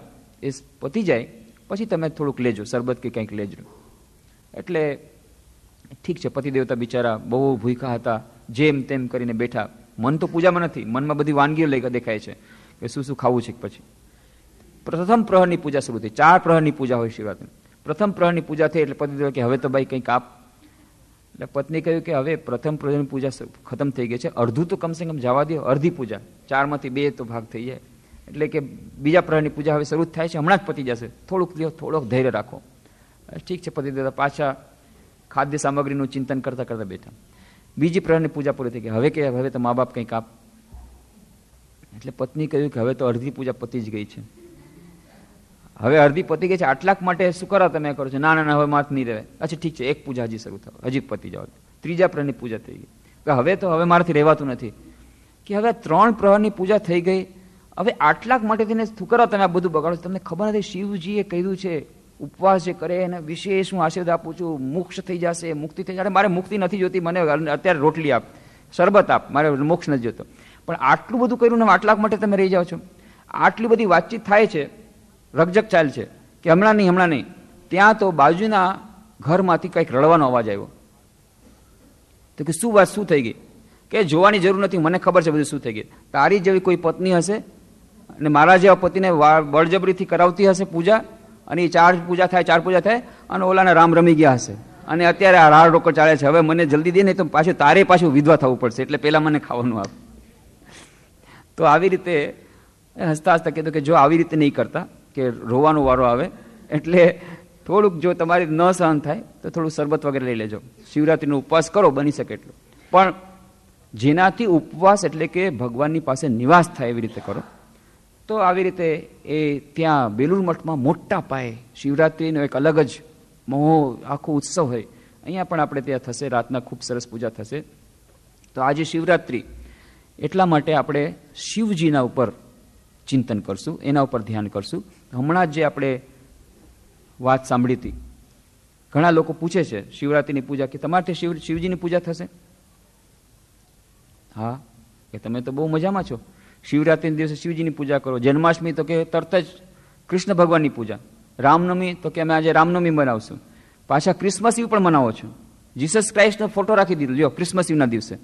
એ પતી જાય પછી તમે થોડુંક લેજો, શરબત કે કંઈક લેજો. એટલે ઠીક છે, પતિ દેવતા બિચારા બહુ ભૂખ્યા હતા, જેમ તેમ કરીને બેઠા. મન તો પૂજામાં નથી, મનમાં બધી વાનગીઓ લઈ દેખાય છે કે શું શું ખાવું છે. પછી પ્રથમ પ્રહરની પૂજા શરૂ થઈ. 4 પ્રહરની પૂજા હોય શિવરાત્રી. પ્રથમ પ્રહરની પૂજા થઈ એટલે પતિ દેવતા કે હવે તો ભાઈ કંઈક આપ. એટલે પત્ની કહ્યું કે હવે પ્રથમ પ્રહરની પૂજા ખતમ થઈ ગઈ છે, અડધું તો કમસે કમ જવા દો, અડધી પૂજા, 4માંથી 2 તો ભાગ થઈ જાય. એટલે કે બીજા પ્રહરની પૂજા હવે શરૂ થાય છે, હમણાં જ પતી જશે, થોડુંક લ્યો, થોડોક ધૈર્ય રાખો. ઠીક છે, પતિ દેવતા પાછા ખાદ્ય સામગ્રીનું ચિંતન કરતા કરતા બેઠા. બીજી પ્રહરની પૂજા પૂરી થઈ ગઈ. હવે તો મા બાપ કંઈક આપ. એટલે પત્ની કહ્યું કે હવે તો અડધી પૂજા પતી જ ગઈ છે, હવે અડધી પતી ગઈ છે, આટલાક માટે શું કરો તમે કરો છો? ના ના ના, હવે માથ નહીં રહે. અચ્છા ઠીક છે, એક પૂજા હજી શરૂ થવા, હજી પતી જાવ. ત્રીજા પ્રહરની પૂજા થઈ ગઈ. હવે મારાથી રહેવાતું નથી, કે હવે 3 પ્રહરની પૂજા થઈ ગઈ, હવે આટલાક માટે તેને શું કરો તમે આ બધું બગાડો? તમને ખબર નથી શિવજીએ કહ્યું છે ઉપવાસ જે કરે એને વિશેષ હું આશીર્વાદ આપું છું, મોક્ષ થઈ જશે, મુક્તિ થઈ જશે. મારે મુક્તિ નથી જોતી, મને અત્યારે રોટલી આપ, શરબત આપ, મારે મોક્ષ નથી જોતો. પણ આટલું બધું કર્યું ને આટલાક માટે તમે રહી જાઓ છો. આટલી બધી વાતચીત થાય છે, રકઝક ચાલ છે કે હમણાં નહીં. ત્યાં તો બાજુના ઘરમાંથી કંઈક રડવાનો અવાજ આવ્યો. તો કે શું વાત, શું થઈ ગઈ? કે જોવાની જરૂર નથી, મને ખબર છે બધું શું થઈ ગયું. તારી જેવી કોઈ પત્ની હશે અને મારા જેવા પતિને બળજબરીથી કરાવતી હશે પૂજા, અને એ 4 પૂજા થાય અને ઓલાના રામ રમી ગયા હશે, અને અત્યારે આ રાડ રોકડ ચાલે છે. હવે મને જલ્દી દે, નહીં તો પાછું વિધવા થવું પડશે, એટલે પહેલા મને ખાવાનું આપ. તો આવી રીતે હસતા હસતા કીધું કે જો આવી રીતે નહીં કરતા, કે રોવાનો વારો આવે એટલે થોડુંક જો તમારી ન સહન થાય તો થોડું શરબત વગેરે લઈ લેજો. શિવરાત્રિનો ઉપવાસ કરો બની શકે એટલું, પણ જેનાથી ઉપવાસ એટલે કે ભગવાનની પાસે નિવાસ થાય એવી રીતે કરો. તો આવી રીતે એ ત્યાં બેલુર મઠમાં મોટા પાયે શિવરાત્રિનો એક અલગ જ આખો ઉત્સવ હોય. અહીંયા પણ આપણે ત્યાં થશે, રાતના ખૂબ સરસ પૂજા થશે. તો આજે શિવરાત્રિ એટલા માટે આપણે શિવજીના ઉપર ચિંતન કરશું, એના ઉપર ધ્યાન કરશું. હમણાં જ જે આપણે વાત સાંભળી હતી, ઘણા લોકો પૂછે છે શિવરાત્રિની પૂજા કે તમારે શિવજીની પૂજા થશે? હા, કે તમે તો બહુ મજામાં છો, શિવરાત્રિના દિવસે શિવજીની પૂજા કરો. જન્માષ્ટમી તો કે તરત જ કૃષ્ણ ભગવાનની પૂજા. રામનવમી તો કે અમે આજે રામનવમી મનાવશું. પાછા ક્રિસમસ ઈવ પણ મનાવો છો. જીસસ ક્રાઇસ્ટનો ફોટો રાખી દીધો, જો ક્રિસમસ ઈવના દિવસે.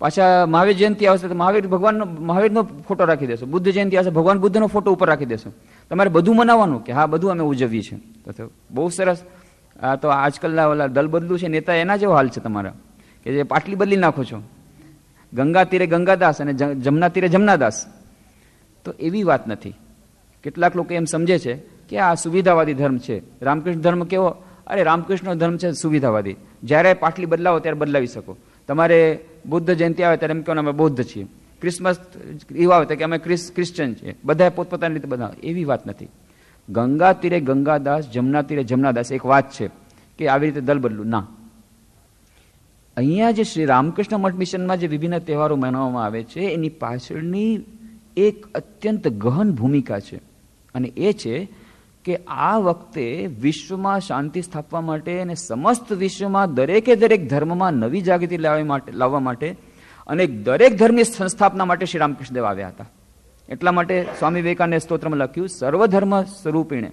પાછા મહાવીર જયંતિ આવશે તો મહાવીરનો ફોટો રાખી દેશો. બુદ્ધ જયંતિ આવશે, ભગવાન બુદ્ધનો ફોટો ઉપર રાખી દેશો. તમારે બધું મનાવવાનું કે હા બધું અમે ઉજવીએ છીએ. તો બહુ સરસ. આ તો આજકાલના ઓલા દલ બદલું છે નેતા, એના જેવો હાલ છે તમારા, કે જે પાટલી બદલી નાખો છો. ગંગા તીરે ગંગાદાસ અને જમના તીરે જમનાદાસ. તો એવી વાત નથી. કેટલાક લોકો એમ સમજે છે કે આ સુવિધાવાદી ધર્મ છે. રામકૃષ્ણ ધર્મ કેવો? અરે રામકૃષ્ણનો ધર્મ છે સુવિધાવાદી. જ્યારે પાટલી બદલાવો ત્યારે બદલાવી શકો. તમારે બુદ્ધ જયંતિ આવે ત્યારે એમ કહો અમે બૌદ્ધ છીએ. ક્રિસમસ એવા આવે કે અમે ક્રિશ્ચન છીએ. બધા પોતપોતાની રીતે બનાવે, એવી વાત નથી. ગંગા તીરે ગંગાદાસ, જમના તીરે જમનાદાસ એક વાત છે કે આવી રીતે દલ બદલું ના. અહીંયા જે શ્રી રામકૃષ્ણ મઠ મિશનમાં જે વિભિન્ન તહેવારો મનાવવામાં આવે છે એની પાછળની એક અત્યંત ગહન ભૂમિકા છે, અને એ છે કે આ વખતે વિશ્વમાં શાંતિ સ્થાપવા માટે અને સમસ્ત વિશ્વમાં દરેકે દરેક ધર્મમાં નવી જાગૃતિ લાવવા માટે અને દરેક ધર્મની સંસ્થાપના માટે શ્રી રામકૃષ્ણ દેવ આવ્યા હતા. એટલા માટે સ્વામી વિવેકાનંદે સ્તોત્રમાં લખ્યું સર્વધર્મ સ્વરૂપિણે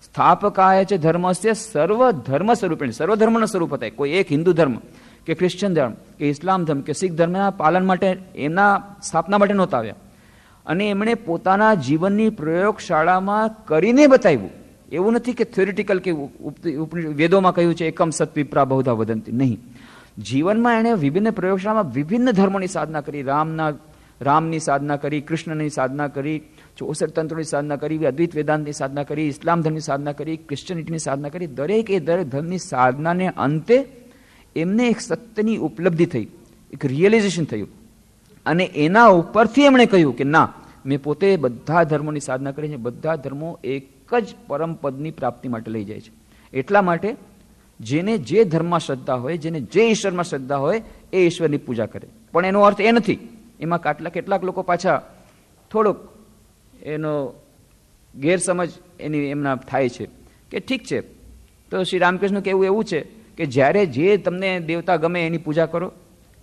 સ્થાપકાય છે ધર્મસ્ય સર્વધર્મ સ્વરૂપિણે. સર્વધર્મનો સ્વરૂપ હતા. કોઈ એક હિન્દુ ધર્મ કે ક્રિશ્ચન ધર્મ કે ઇસ્લામ ધર્મ કે શીખ ધર્મના પાલન માટે, એમના સ્થાપના માટે નહોતા આવ્યા. અને એમણે પોતાના જીવનની પ્રયોગશાળામાં કરીને બતાવ્યું. એવું નથી કે થિયોરિટિકલ કે વેદોમાં કહ્યું છે એકમ સત વિપ્રા બહુધા વદંતી, નહીં. જીવનમાં એણે વિભિન્ન પ્રયોગશાળામાં વિભિન્ન ધર્મોની સાધના કરી. રામની સાધના કરી, કૃષ્ણની સાધના કરી, 64 તંત્રોની સાધના કરી, અદ્વૈત વેદાંતની સાધના કરી, ઇસ્લામ ધર્મની સાધના કરી, ક્રિશ્ચિયનિટીની સાધના કરી. દરેક ધર્મની સાધનાને અંતે એમને એક સત્યની ઉપલબ્ધિ થઈ, એક રિયલાઇઝેશન થયું. અને એના ઉપરથી એમણે કહ્યું કે ના, મેં પોતે બધા ધર્મોની સાધના કરી છે, બધા ધર્મો એક જ પરમ પદની પ્રાપ્તિ માટે લઈ જાય છે. એટલા માટે જેને જે ધર્મમાં શ્રદ્ધા હોય, જેને જે ઈશ્વરમાં શ્રદ્ધા હોય, એ ઈશ્વરની પૂજા કરે. પણ એનો અર્થ એ નથી, એમાં કેટલાક લોકો પાછા થોડોક એનો ગેરસમજ એમના થાય છે કે ઠીક છે, તો શ્રી રામકૃષ્ણનું કહેવું એવું છે કે જ્યારે જે તમને દેવતા ગમે એની પૂજા કરો,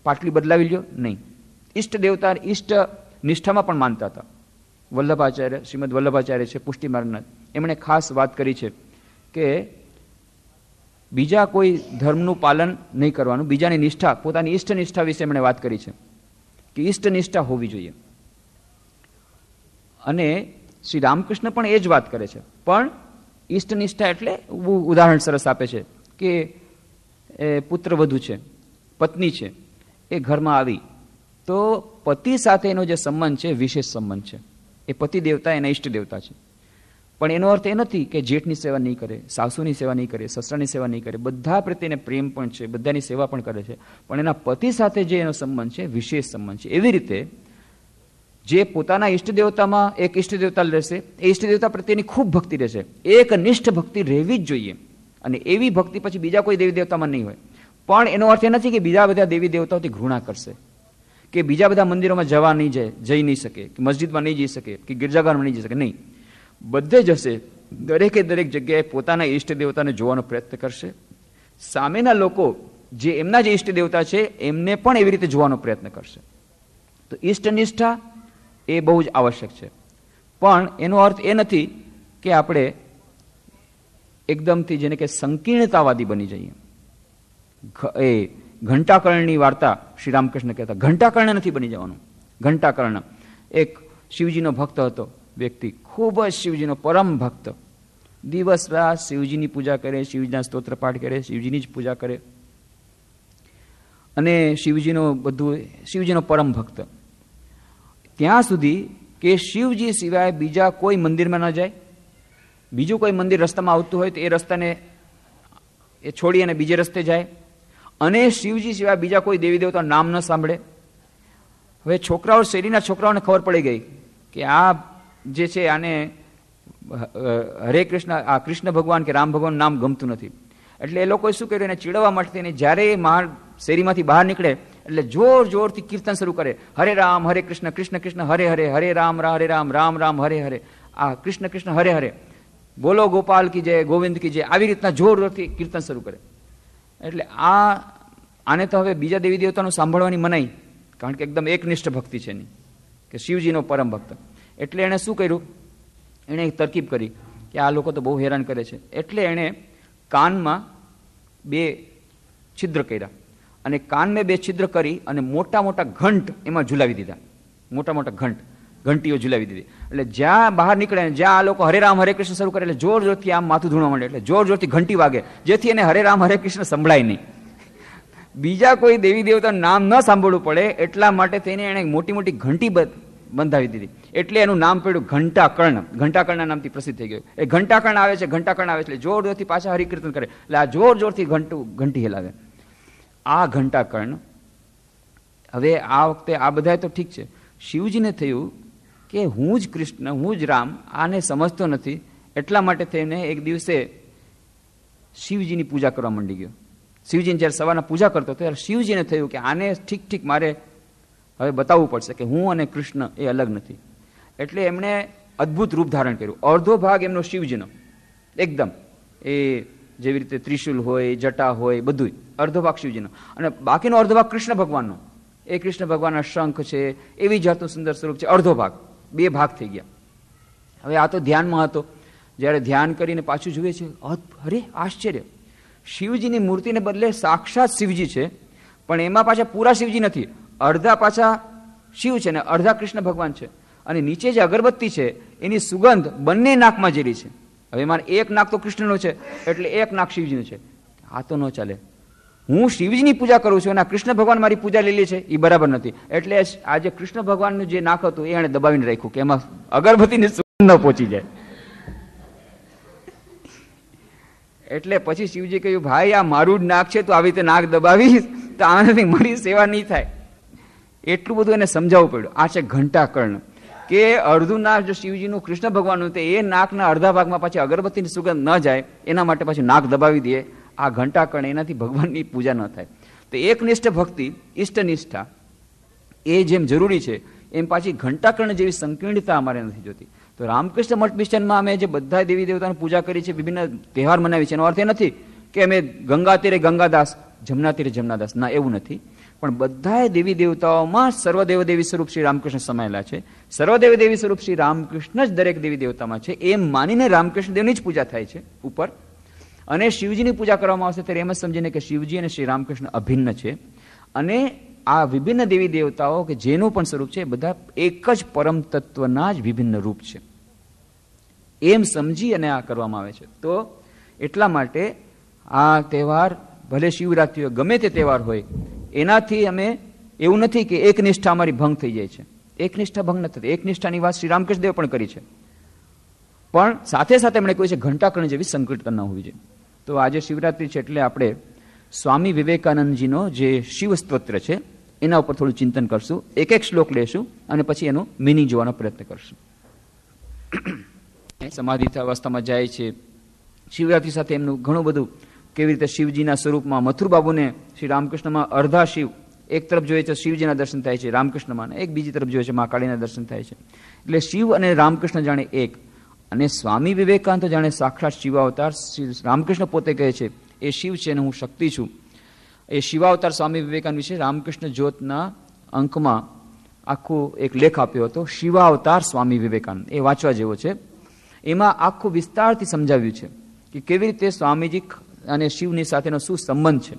પાટલી બદલાવી લ્યો નહીં. ઈષ્ટ દેવતા ઈષ્ટ નિષ્ઠામાં પણ માનતા હતા. વલ્લભાચાર્ય, શ્રીમદ વલ્લભાચાર્ય છે પુષ્ટિ માર્ગના, એમણે ખાસ વાત કરી છે કે બીજા કોઈ ધર્મનું પાલન નહીં કરવાનું, બીજાની નિષ્ઠા, પોતાની ઈષ્ટ નિષ્ઠા વિશે એમણે વાત કરી છે કે ઈષ્ટ નિષ્ઠા હોવી જોઈએ. અને શ્રી રામકૃષ્ણ પણ એ જ વાત કરે છે. પણ ઈષ્ટ નિષ્ઠા એટલે ઉદાહરણ સરસ આપે છે કે પુત્રવધુ છે, પત્ની છે, એ ઘરમાં આવી તો પતિ સાથે એનો જે સંબંધ છે વિશેષ સંબંધ છે. એ પતિ દેવતા એના ઈષ્ટ દેવતા છે. પણ એનો અર્થ એ નથી કે જેઠની સેવા નહીં કરે, સાસુની સેવા નહીં કરે, સસરાની સેવા નહીં કરે. બધા પ્રત્યે પ્રેમ પણ છે, બધાની સેવા પણ કરે છે. પણ એના પતિ સાથે જે એનો સંબંધ છે વિશેષ સંબંધ છે. એવી રીતે જે પોતાના ઈષ્ટ દેવતામાં એક ઈષ્ટ દેવતા રહેશે, એ ઈષ્ટ દેવતા પ્રત્યેની ખૂબ ભક્તિ રહેશે. એક નિષ્ઠ ભક્તિ રહેવી જ જોઈએ. અને એવી ભક્તિ પછી બીજા કોઈ દેવી દેવતામાં નહીં હોય. પણ એનો અર્થ એ નથી કે બીજા બધા દેવી દેવતાઓથી ઘૃણા કરશે, કે બીજા બધા મંદિરોમાં જવા નહીં જાય, જઈ નહીં શકે, કે મસ્જિદમાં નહીં જઈ શકે, કે ગિરજાઘરમાં નહીં જઈ શકે. નહીં, બધે જશે. દરેકે દરેક જગ્યાએ પોતાના ઈષ્ટ દેવતાને જોવાનો પ્રયત્ન કરશે. સામેના લોકો જે એમના જે ઈષ્ટ દેવતા છે એમને પણ એવી રીતે જોવાનો પ્રયત્ન કરશે. તો ઈષ્ટ નિષ્ઠા એ બહુ જ આવશ્યક છે. પણ એનો અર્થ એ નથી કે આપણે એકદમથી જેને કે સંકીર્ણતાવાદી બની જઈએ. એ ઘંટાકર્ણની વાર્તા શ્રી રામકૃષ્ણ કહેતા, ઘંટાકર્ણ નથી બની જવાનું. ઘંટાકર્ણ એક શિવજીનો ભક્ત હતો વ્યક્તિ, ખૂબ જ શિવજીનો પરમ ભક્ત. દિવસ રાત શિવજીની પૂજા કરે, શિવજીના સ્તોત્ર પાઠ કરે, શિવજીની જ પૂજા કરે. અને શિવજીનો પરમ ભક્ત. ત્યાં સુધી કે શિવજી સિવાય બીજા કોઈ મંદિરમાં ન જાય. બીજું કોઈ મંદિર રસ્તામાં આવતું હોય તો એ રસ્તાને એ છોડી અને બીજે રસ્તે જાય. અને શિવજી સિવાય બીજા કોઈ દેવી દેવતા નામ ન સાંભળે. હવે શેરીના છોકરાઓને ખબર પડી ગઈ કે આ જે છે આને હરે કૃષ્ણ, આ કૃષ્ણ ભગવાન કે રામ ભગવાન નામ ગમતું નથી. એટલે એ લોકોએ શું કર્યું, એને ચીડવવા માટે જ્યારે શેરીમાંથી બહાર નીકળે એટલે જોર જોરથી કીર્તન શરૂ કરે, હરે રામ હરે કૃષ્ણ, કૃષ્ણ કૃષ્ણ હરે હરે, હરે રામ હરે રામ, રામ રામ હરે હરે, આ કૃષ્ણ કૃષ્ણ હરે હરે, બોલો ગોપાલ કી જય, ગોવિંદ કી જય, આવી રીતના જોર જોરથી કીર્તન શરૂ કરે. એટલે આને તો હવે બીજા દેવી દેવતાનું સાંભળવાની મનાઈ, કારણ કે એકદમ એકનિષ્ઠ ભક્તિ છે એની, કે શિવજીનો પરમ ભક્ત. એટલે એણે શું કર્યું, એણે એક તરકીબ કરી કે આ લોકો તો બહુ હેરાન કરે છે. એટલે એણે કાનમાં 2 છિદ્ર કર્યા અને કાનમાં 2 છિદ્ર કરી અને મોટા મોટા ઘંટ એમાં ઝુલાવી દીધા. મોટા મોટા ઘંટીઓ ઝુલાવી દીધી. એટલે જ્યાં બહાર નીકળે, જ્યાં આ લોકો હરે રામ હરે કૃષ્ણ શરૂ કરે એટલે જોર જોરથી આમ માથું ધૂણવા માંડે, એટલે જોર જોરથી ઘંટી વાગે, જેથી એને હરે રામ હરે કૃષ્ણ સંભળાય નહીં. બીજા કોઈ દેવી દેવતાનું નામ ન સાંભળવું પડે એટલા માટે થઈને એણે મોટી મોટી ઘંટી બંધાવી દીધી. એટલે એનું નામ પડ્યું ઘંટાકર્ણ. ઘંટાકર્ણના નામથી પ્રસિદ્ધ થઈ ગયું. એ ઘંટાકર્ણ આવે છે, ઘંટાકર્ણ આવે છે એટલે જોર જોરથી પાછા હરિકીર્તન કરે, એટલે આ જોર જોરથી ઘંટી હિલાવે. આ ઘંટાકર્ણ. હવે આ વખતે આ બધા તો ઠીક છે, શિવજીને થયું કે હું જ કૃષ્ણ, હું જ રામ, આને સમજતો નથી. એટલા માટે થઈને એક દિવસે શિવજીની પૂજા કરવા માંડી ગયો. શિવજીને જ્યારે સવારના પૂજા કરતો ત્યારે શિવજીને થયું કે આને ઠીક મારે હવે બતાવવું પડશે કે હું અને કૃષ્ણ એ અલગ નથી. એટલે એમણે અદ્ભુત રૂપ ધારણ કર્યું. અડધો ભાગ એમનો શિવજીનો એકદમ, એ જેવી રીતે ત્રિશુલ હોય, જટા હોય, બધું અડધો ભાગ શિવજીનો, અને બાકીનો અડધો ભાગ કૃષ્ણ ભગવાનનો. એ કૃષ્ણ ભગવાનના શંખ છે, એવી જાતનું સુંદર સ્વરૂપ છે. અડધો ભાગ, 2 ભાગ થઈ ગયા. હવે આ તો ધ્યાનમાં હતો. જ્યારે ધ્યાન કરીને પાછું જુએ છે, અરે આશ્ચર્ય, શિવજીની મૂર્તિને બદલે સાક્ષાત શિવજી છે, પણ એમાં પાછા પૂરા શિવજી નથી, અડધા પાછા શિવ છે ને અડધા કૃષ્ણ ભગવાન છે. અને નીચે જે અગરબત્તી છે એની સુગંધ બંને નાકમાં જેરી છે. હવે મારે એક નાક તો કૃષ્ણનો છે એટલે એક નાક શિવજીનું છે. આ તો ન ચાલે. હું શિવજીની પૂજા કરું છું અને કૃષ્ણ ભગવાન મારી પૂજા લીલી છે એ બરાબર નથી. એટલે આજે કૃષ્ણ ભગવાનનું જે નાક હતું એ એણે દબાવીને રાખ્યું કે એમાં અગરબત્તીની સુગંધ ન પહોંચી જાય. એટલે પછી શિવજી કહ્યું, ભાઈ આ મારું જ નાક છે, તો આવી રીતે નાક દબાવીશ તો આનાથી મારી સેવા નહીં થાય. એટલું બધું એને સમજાવવું પડ્યું. આ છે ઘંટાકર્ણ, કે અડધું નાક જો શિવજીનું કૃષ્ણ ભગવાનનું, તો એ નાકના અડધા ભાગમાં પાછી અગરબત્તીની સુગંધ ન જાય એના માટે પાછું નાક દબાવી દે. આ ઘંટાકર્ણ, એનાથી ભગવાનની પૂજા ન થાય. તો એકનિષ્ઠ ભક્તિ, ઇષ્ટનિષ્ઠા એ જેમ જરૂરી છે એમ પાછી ઘંટાકર્ણ જેવી સંકીર્ણતા અમારે નથી જોતી. તો રામકૃષ્ણ મઠ મિશનમાં અમે જે બધા દેવી દેવતાની પૂજા કરી છે, વિભિન્ન તહેવાર મનાવી છે, એનો અર્થ એ નથી કે અમે ગંગા તીરે ગંગાદાસ, જમના તીરે જમનાદાસ, ના એવું નથી. પણ બધા દેવી દેવતાઓમાં સર્વદેવ દેવી સ્વરૂપ શ્રી રામકૃષ્ણ સમાયેલા છે. સર્વદેવ દેવી સ્વરૂપ શ્રી રામકૃષ્ણ જ દરેક દેવી દેવતામાં છે એમ માનીને રામકૃષ્ણ દેવની જ પૂજા થાય છે ઉપર. અને શિવજીની પૂજા કરવામાં આવશે ત્યારે એમ જ સમજીને કે શિવજી અને શ્રી રામકૃષ્ણ અભિન્ન છે. અને આ વિભિન્ન દેવી દેવતાઓ કે જેનું પણ સ્વરૂપ છે બધા એક જ પરમ તત્વના જ વિભિન્ન રૂપ છે એમ સમજી અને આ કરવામાં આવે છે. તો એટલા માટે આ તહેવાર ભલે શિવરાત્રિ હોય, ગમે તે તહેવાર હોય, એનાથી અમે એવું નથી કે એકનિષ્ઠા અમારી ભંગ થઈ જાય છે. એકનિષ્ઠા ભંગ નથી થતી. એકનિષ્ઠાની વાત શ્રી રામકૃષ્ણ દેવ પણ કરી છે. પણ સાથે સાથે એમણે કહ્યું છે ઘંટાકર્ણ જેવી સંકીર્તન ન હોવી જોઈએ. તો આજે શિવરાત્રિ છે એટલે આપણે સ્વામી વિવેકાનંદજીનો જે શિવ સ્તોત્ર છે એના ઉપર થોડું ચિંતન કરશું. એક એક શ્લોક લેશું અને પછી એનું મિનિંગ જોવાનો પ્રયત્ન કરશું. સમાધિ અવસ્થામાં જાય છે. શિવરાત્રિ સાથે એમનું ઘણું બધું, કેવી રીતે શિવજીના સ્વરૂપમાં મથુરબાબુને શ્રી રામકૃષ્ણમાં અડધા શિવ, એક તરફ જોઈએ છે શિવજીના દર્શન થાય છે રામકૃષ્ણમાં, એક બીજી તરફ જોઈએ છે મા કાળીના દર્શન થાય છે. એટલે શિવ અને રામકૃષ્ણ જાણે એક. અને સ્વામી વિવેકાનંદ જાણે સાક્ષાત શિવાવતાર. શ્રી રામકૃષ્ણ પોતે કહે છે એ શિવ છે અને હું શક્તિ છું. એ શિવાવતાર સ્વામી વિવેકાનંદ વિશે રામકૃષ્ણ જ્યોતના અંકમાં આખો એક લેખ આપ્યો હતો, શિવાવતાર સ્વામી વિવેકાનંદ. એ વાંચવા જેવો છે. એમાં આખું વિસ્તારથી સમજાવ્યું છે કે કેવી રીતે સ્વામીજી અને શિવની સાથેનો શું સંબંધ છે.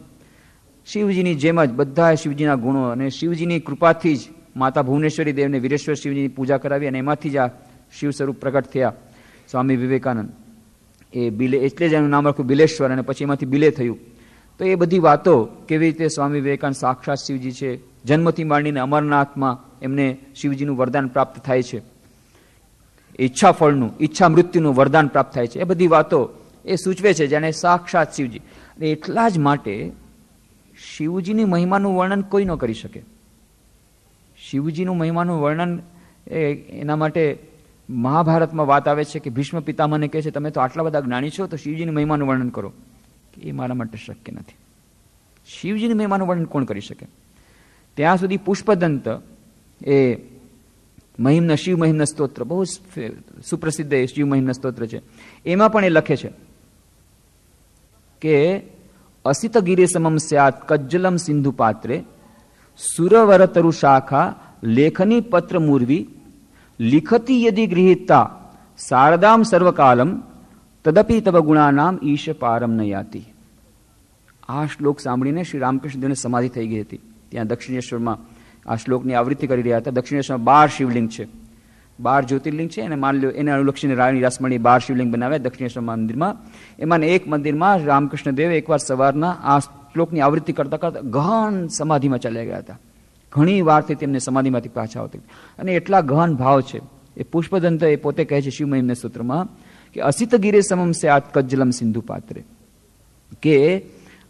શિવજીની જેમ જ બધા શિવજીના ગુણો, અને શિવજીની કૃપાથી જ માતા ભુવનેશ્વરી દેવને વીરેશ્વર શિવજીની પૂજા કરાવી અને એમાંથી જ આ શિવ સ્વરૂપ પ્રગટ થયા સ્વામી વિવેકાનંદ. એ બિલે, એટલે જ એનું નામ રાખ્યું બિલેશ્વર, અને પછી એમાંથી બિલે થયું. તો એ બધી વાતો કેવી રીતે સ્વામી વિવેકાનંદ સાક્ષાત શિવજી છે, જન્મથી માંડીને અમરનાથમાં એમને શિવજીનું વરદાન પ્રાપ્ત થાય છે, ઈચ્છા ફળનું, ઈચ્છા મૃત્યુનું વરદાન પ્રાપ્ત થાય છે. એ બધી વાતો એ સૂચવે છે જાણે સાક્ષાત શિવજી. અને એટલા જ માટે શિવજીની મહિમાનું વર્ણન કોઈ ન કરી શકે. શિવજીનું મહિમાનું વર્ણન એના માટે મહાભારતમાં વાત આવે છે કે ભીષ્મ પિતામહને કહે છે તમે તો આટલા બધા જ્ઞાની છો તો શિવજીની મહિમાનું વર્ણન કરો. એ મારા માટે શક્ય નથી. શિવજીની મહિમાનું વર્ણન કોણ કરી શકે? ત્યાં સુધી પુષ્પદંત એ મહિમ્ન, શિવ મહિમ્ન સ્તોત્ર બહુ સુપ્રસિદ્ધ શિવ મહિમ્ન સ્તોત્ર છે. એમાં પણ એ લખે છે કે અસિત ગિરે સમમ સ્યાત કજ્જલમ સિંધુ પાત્રે સુરવર તરુ શાખા લેખની પત્ર મૂર્વી લિખતી યદિ ગૃહીતા શારદામ સર્વકાલમ તદપી તવ ગુણાનામ ઈશ પારમ ન યાતિ. આ શ્લોક સાંભળીને શ્રી રામકૃષ્ણ દેવને સમાધિ થઈ ગઈ હતી. ત્યાં દક્ષિણેશ્વરમાં આ શ્લોકની આવૃત્તિ કરી રહ્યા હતા. દક્ષિણેશ્વરમાં 12 શિવલિંગ છે, 12 જ્યોતિર્લિંગ છે, અને માન લો એને અનુલક્ષીને રાણી રાસમણી 12 શિવલિંગ બનાવ્યા દક્ષિણેશ્વર મંદિરમાં. એમાં એક મંદિરમાં રામકૃષ્ણ દેવ એકવાર સવારના આ શ્લોકની આવૃત્તિ કરતા કરતા ગહન સમાધિમાં ચાલ્યા ગયા હતા. ઘણી વારથી તેમને સમાધિમાંથી પાછા આવતી, અને એટલા ગહન ભાવ છે. એ પુષ્પદંત એ પોતે કહે છે શિવમહિમ્ન સૂત્રમાં કે અસિત ગિરે સમમ સ્યાત કજ્જલમ સિંધુ પાત્રે, કે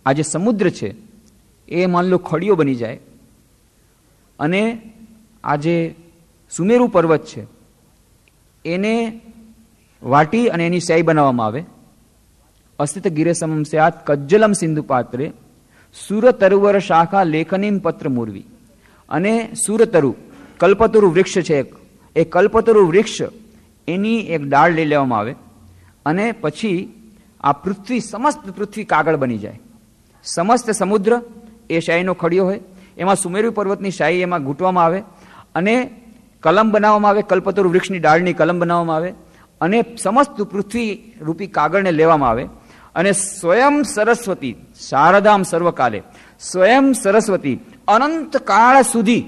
આ જે સમુદ્ર છે એ માન લો ખડીયો બની જાય, અને આ જે સુમેરુ પર્વત છે એને વાટી અને એની સ્યાહી બનાવવામાં આવે. અસિત ગિરે સમમ સ્યાત કજ્જલમ સિંધુ પાત્રે સુરતરુવર શાખા લેખનીમ પત્ર મૂર્વી. અને સુરતરુ, કલ્પતરુ વૃક્ષ છે, એ કલ્પતરુ વૃક્ષ એની એક ડાળ લઈ લેવામાં આવે, અને પછી આ પૃથ્વી, સમસ્ત પૃથ્વી કાગળ બની જાય. સમસ્ત સમુદ્ર એ શાહીનો ખડિયો હોય, એમાં સુમેરુ પર્વતની શાહી એમાં ઘૂંટવામાં આવે, અને કલમ બનાવવામાં આવે, કલ્પતરુ વૃક્ષની ડાળની કલમ બનાવવામાં આવે, અને સમસ્ત પૃથ્વી રૂપી કાગળને લેવામાં આવે, અને સ્વયં સરસ્વતી શારદામ સર્વકાલે, સ્વયં સરસ્વતી અનંત કાળ સુધી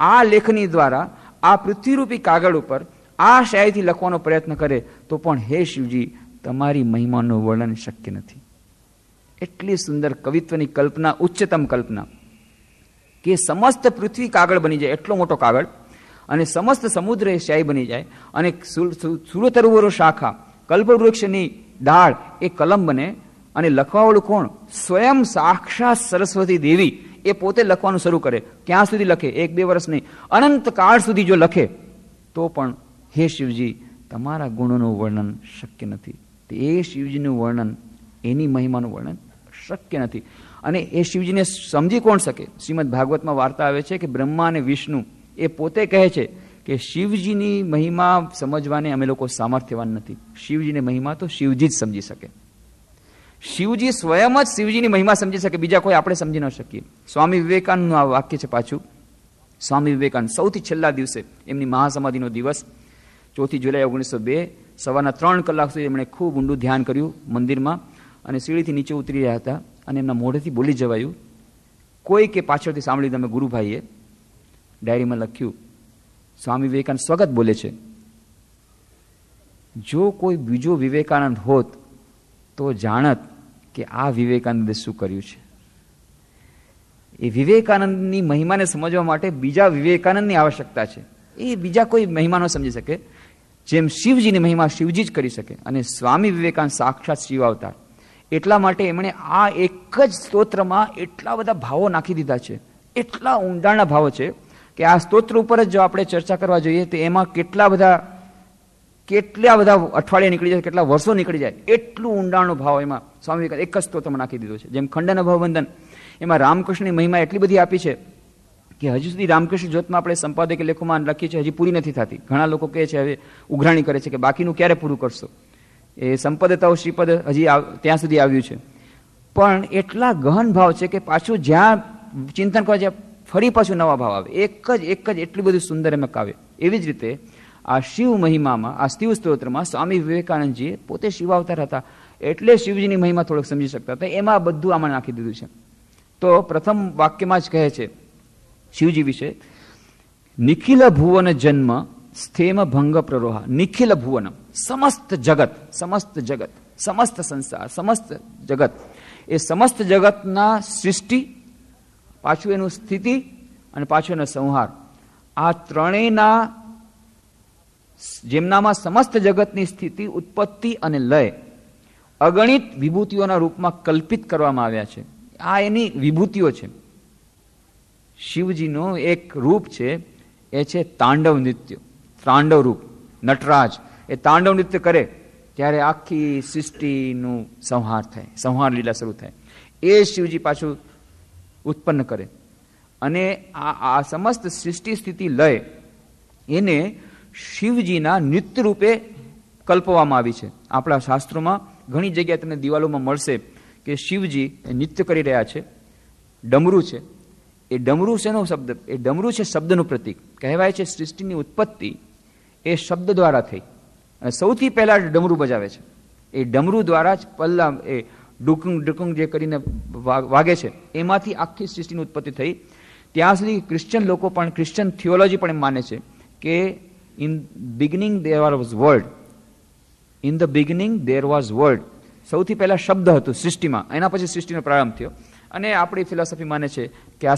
આ લેખની દ્વારા આ પૃથ્વીરૂપી કાગળ ઉપર આ શાહીથી લખવાનો પ્રયત્ન કરે તો પણ હે શિવજી તમારી મહિમાનું વર્ણન શક્ય નથી. એટલી સુંદર કવિત્વની કલ્પના, ઉચ્ચતમ કલ્પના, કે સમસ્ત પૃથ્વી કાગળ બની જાય, એટલો મોટો કાગળ, અને સમસ્ત સમુદ્ર એ શાહી બની જાય, અને સુરતરુવરો શાખા, કલ્પવૃક્ષની ડાળ એ કલમ બને, અને લખવાવાળું કોણ? સ્વયં સાક્ષાત સરસ્વતી દેવી એ પોતે લખવાનું શરૂ કરે. ક્યાં સુધી લખે? 1-2 વર્ષ નહીં, અનંત કાળ સુધી જો લખે તો પણ હે શિવજી તમારા ગુણોનું વર્ણન શક્ય નથી. એ શિવજીનું વર્ણન, એની મહિમાનું વર્ણન શક્ય નથી. અને એ શિવજીને સમજી કોણ શકે? શ્રીમદ ભાગવતમાં વાર્તા આવે છે કે બ્રહ્મા અને વિષ્ણુ એ પોતે કહે છે કે શિવજીની મહિમા સમજવાને અમે લોકો સામર્થ્યવાન નથી. શિવજીની મહિમા તો શિવજી જ સમજી શકે. શિવજી સ્વયં જ શિવજીની મહિમા સમજી શકે, બીજા કોઈ આપણે સમજી ન શકીએ. સ્વામી વિવેકાનંદનું આ વાક્ય છે પાછું. સ્વામી વિવેકાનંદ સૌથી છેલ્લા દિવસે, એમની મહાસમાધિનો દિવસ 4 જુલાઈ 1902, સવારના 3 કલાક સુધી એમણે ખૂબ ઊંડું ધ્યાન કર્યું મંદિરમાં, અને સીડીથી નીચે ઉતરી રહ્યા હતા, અને એમના મોઢેથી બોલી જવાયું. કોઈ કે પાછળથી સાંભળી તમે ગુરુભાઈએ ડાયરીમાં લખ્યું, સ્વામી વિવેકાનંદ સ્વગત બોલે છે, જો કોઈ બીજો વિવેકાનંદ હોત તો જાણત કે આ વિવેકાનંદે શું કર્યું છે. એ વિવેકાનંદની મહિમાને સમજવા માટે બીજા વિવેકાનંદની આવશ્યકતા છે. એ બીજા કોઈ મહિમા ન સમજી શકે. જેમ શિવજીની મહિમા શિવજી જ કરી શકે, અને સ્વામી વિવેકાનંદ સાક્ષાત શિવ અવતાર. એટલા માટે એમણે આ એક જ સ્તોત્રમાં એટલા બધા ભાવો નાખી દીધા છે, એટલા ઊંડાણના ભાવો છે કે આ સ્તોત્ર ઉપર જ જો આપણે ચર્ચા કરવા જોઈએ તો એમાં કેટલા બધા અઠવાડિયા નીકળી જાય, કેટલા વર્ષો નીકળી જાય, એટલું ઊંડાણનો ભાવ એમાં સ્વામી વિવેકાનંદ એક જ સ્તોત્રમાં નાખી દીધો છે. જેમ ખંડન ભવબંધન, એમાં રામકૃષ્ણની મહિમા એટલી બધી આપી છે કે હજુ સુધી રામકૃષ્ણ જ્યોતમાં આપણે સંપાદક લેખોમાં લખી છે, હજી પૂરી નથી થતી. ઘણા લોકો કહે છે, હવે ઉઘરાણી કરે છે કે બાકીનું ક્યારે પૂરું કરશો. એ સંપદતાઓ શ્રીપદ હજી ત્યાં સુધી આવ્યું છે, પણ એટલા ગહન ભાવ છે કે પાછું જ્યાં ચિંતન કરવા જ્યાં ફરી પાછું નવા ભાવ આવે. એક જ એટલું બધું સુંદર એમાં કાવ્ય. એવી જ રીતે આ શિવ મહિમામાં, આ શિવ સ્તોત્રમાં સ્વામી વિવેકાનંદજીએ પોતે શિવાવતાર હતા, એટલે શિવજીની મહિમા થોડોક સમજી શકતા હતા. એમાં બધું આમાં નાખી દીધું છે. તો પ્રથમ વાક્યમાં જ કહે છે શિવજી વિશે, નિખિલ ભુવન જન્મ સ્થેમ ભંગ પ્રરોહ. નિખિલ ભુવન, સમસ્ત જગત, સમસ્ત સંસાર, સમસ્ત જગત, એ સમસ્ત જગતના સૃષ્ટિ, પાછું એનું સ્થિતિ, અને પાછું એનો સંહાર, આ ત્રણેયના, જેમનામાં સમસ્ત જગતની સ્થિતિ, ઉત્પત્તિ અને લય અગણિત વિભૂતિઓના રૂપમાં કલ્પિત કરવામાં આવ્યા છે. આ એની વિભૂતિઓ છે. શિવજીનું એક રૂપ છે, એ છે તાંડવ નૃત્ય, તાંડવ રૂપ. નટરાજ એ તાંડવ નૃત્ય કરે ત્યારે આખી સૃષ્ટિનું સંહાર થાય, સંહાર લીલા શરૂ થાય. એ શિવજી પાછું ઉત્પન્ન કરે, અને આ સમસ્ત સૃષ્ટિ સ્થિતિ લય એને શિવજીના નૃત્ય રૂપે કલ્પવામાં આવી છે. આપણા શાસ્ત્રોમાં ઘણી જગ્યાએ તમને દિવાલોમાં મળશે કે શિવજી નૃત્ય કરી રહ્યા છે. ડમરું છે, એ ડમરું શેનો શબ્દ? એ ડમરું છે શબ્દનું પ્રતીક. કહેવાય છે સૃષ્ટિની ઉત્પત્તિ એ શબ્દ દ્વારા થઈ, અને સૌથી પહેલા ડમરું બજાવે છે. એ ડમરું દ્વારા જ પહેલા એ ડુકુંગ ડુકુંગ જે કરીને વાગે છે, એમાંથી આખી સૃષ્ટિની ઉત્પત્તિ થઈ. ત્યાં સુધી ક્રિશ્ચન લોકો પણ, ક્રિશ્ચન થિયોલોજી પણ એમ માને છે કે in beginning there was world, in the beginning there was world. સૌથી પહેલા શબ્દ હતું સૃષ્ટિમાં, એના પછી સૃષ્ટિનો પ્રારંભ થયો. અને આપણી ફિલોસોફી માને છે કે આ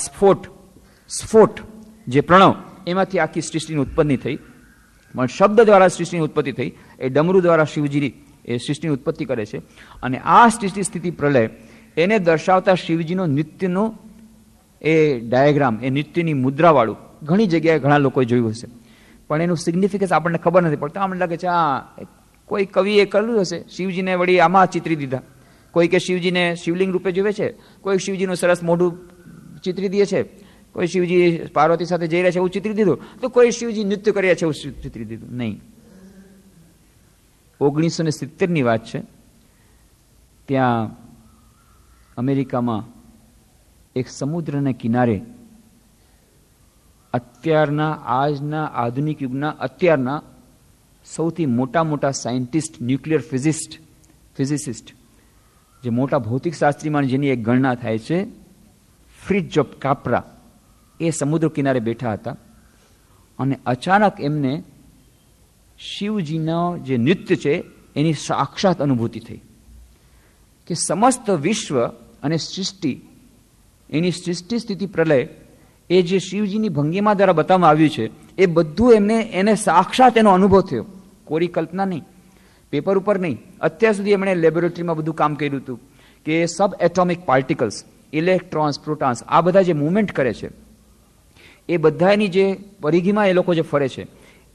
સ્ફોટ જે પ્રણવ, એમાંથી આખી સૃષ્ટિની ઉત્પત્તિ થઈ. પણ શબ્દ દ્વારા સૃષ્ટિની ઉત્પત્તિ થઈ. એ ડમરૂ દ્વારા શિવજી એ સૃષ્ટિની ઉત્પત્તિ કરે છે. અને આ સૃષ્ટિ સ્થિતિ પ્રલય એને દર્શાવતા શિવજીનો નૃત્યનો એ ડાયાગ્રામ, એ નૃત્યની મુદ્રાવાળું ઘણી જગ્યાએ ઘણા લોકોએ જોયું હશે, પણ એનું સિગ્નિફિકન્સ આપણને ખબર નથી પડતું. આપણને લાગે છે કોઈ કવિએ કર્યું હશે, શિવજીને વળી આમાં ચિતરી દીધા. કોઈ કે શિવજીને શિવલિંગ રૂપે જોવે છે, કોઈ શિવજીનું સરસ મોઢું ચિતરી દે છે, કોઈ શિવજી પાર્વતી સાથે જઈ રહ્યા છે એવું ચિતરી દીધું, તો કોઈ શિવજી નૃત્ય કર્યા છે એવું ચિતરી દીધું. નહીં. 1970ની વાત છે. ત્યાં અમેરિકામાં એક સમુદ્રના કિનારે આજના આધુનિક યુગના અત્યારના સૌથી મોટા સાયન્ટિસ્ટ, ન્યુક્લિયર ફિઝિસિસ્ટ, જે મોટા ભૌતિક શાસ્ત્રીમાં જેની એક ગણના થાય છે, ફ્રિજોપ કાપરા એ સમુદ્ર કિનારે બેઠા હતા અને અચાનક એમને શિવજીનો જે નૃત્ય છે એની સાક્ષાત અનુભૂતિ થઈ કે સમસ્ત વિશ્વ અને સૃષ્ટિ, એની સૃષ્ટિ સ્થિતિ પ્રલય એ જે શિવજીની ભંગીમા દ્વારા બતાવવામાં આવ્યું છે એ બધું એને સાક્ષાત એનો અનુભવ થયો, કોરી કલ્પના નહીં, પેપર ઉપર નહીં. અત્યાર સુધી એમણે લેબોરેટરીમાં બધું કામ કર્યું હતું કે સબ એટોમિક પાર્ટિકલ્સ, ઇલેક્ટ્રોન્સ, પ્રોટોન્સ, આ બધા જે મૂવમેન્ટ કરે છે એ બધાની જે પરિઘીમાં એ લોકો જે ફરે છે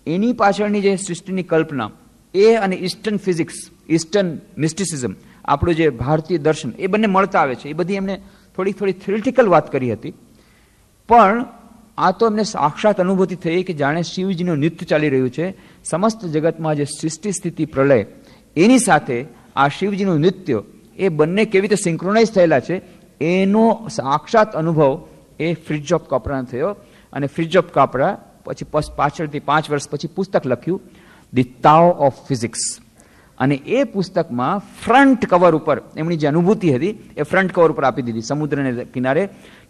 એની પાછળની જે સૃષ્ટિની કલ્પના એ અને ઈસ્ટર્ન ફિઝિક્સ, ઈસ્ટર્ન મિસ્ટિસિઝમ, આપણું જે ભારતીય દર્શન, એ બંને મળતા આવે છે. એ બધી એમને થોડી થિયોરિટિકલ વાત કરી હતી, પણ આ તો એમને સાક્ષાત અનુભૂતિ થઈ કે જાણે શિવજીનું નૃત્ય ચાલી રહ્યું છે. સમસ્ત જગતમાં જે સૃષ્ટિ સ્થિતિ પ્રલય એની સાથે આ શિવજીનું નૃત્ય એ બંને કેવી રીતે સિંક્રોનાઇઝ થયેલા છે એનો સાક્ષાત અનુભવ એ ફ્રિજોપ કાપરાને થયો. અને ફ્રિજોપ કાપરા પછી પાછળથી 5 વર્ષ પછી પુસ્તક લખ્યું, ધી તાઓ ઓફ ફિઝિક્સ. અને એ પુસ્તકમાં ફ્રન્ટ કવર ઉપર એમની જે અનુભૂતિ હતી એ ફ્રન્ટ કવર ઉપર આપી દીધી. સમુદ્રને કિનારે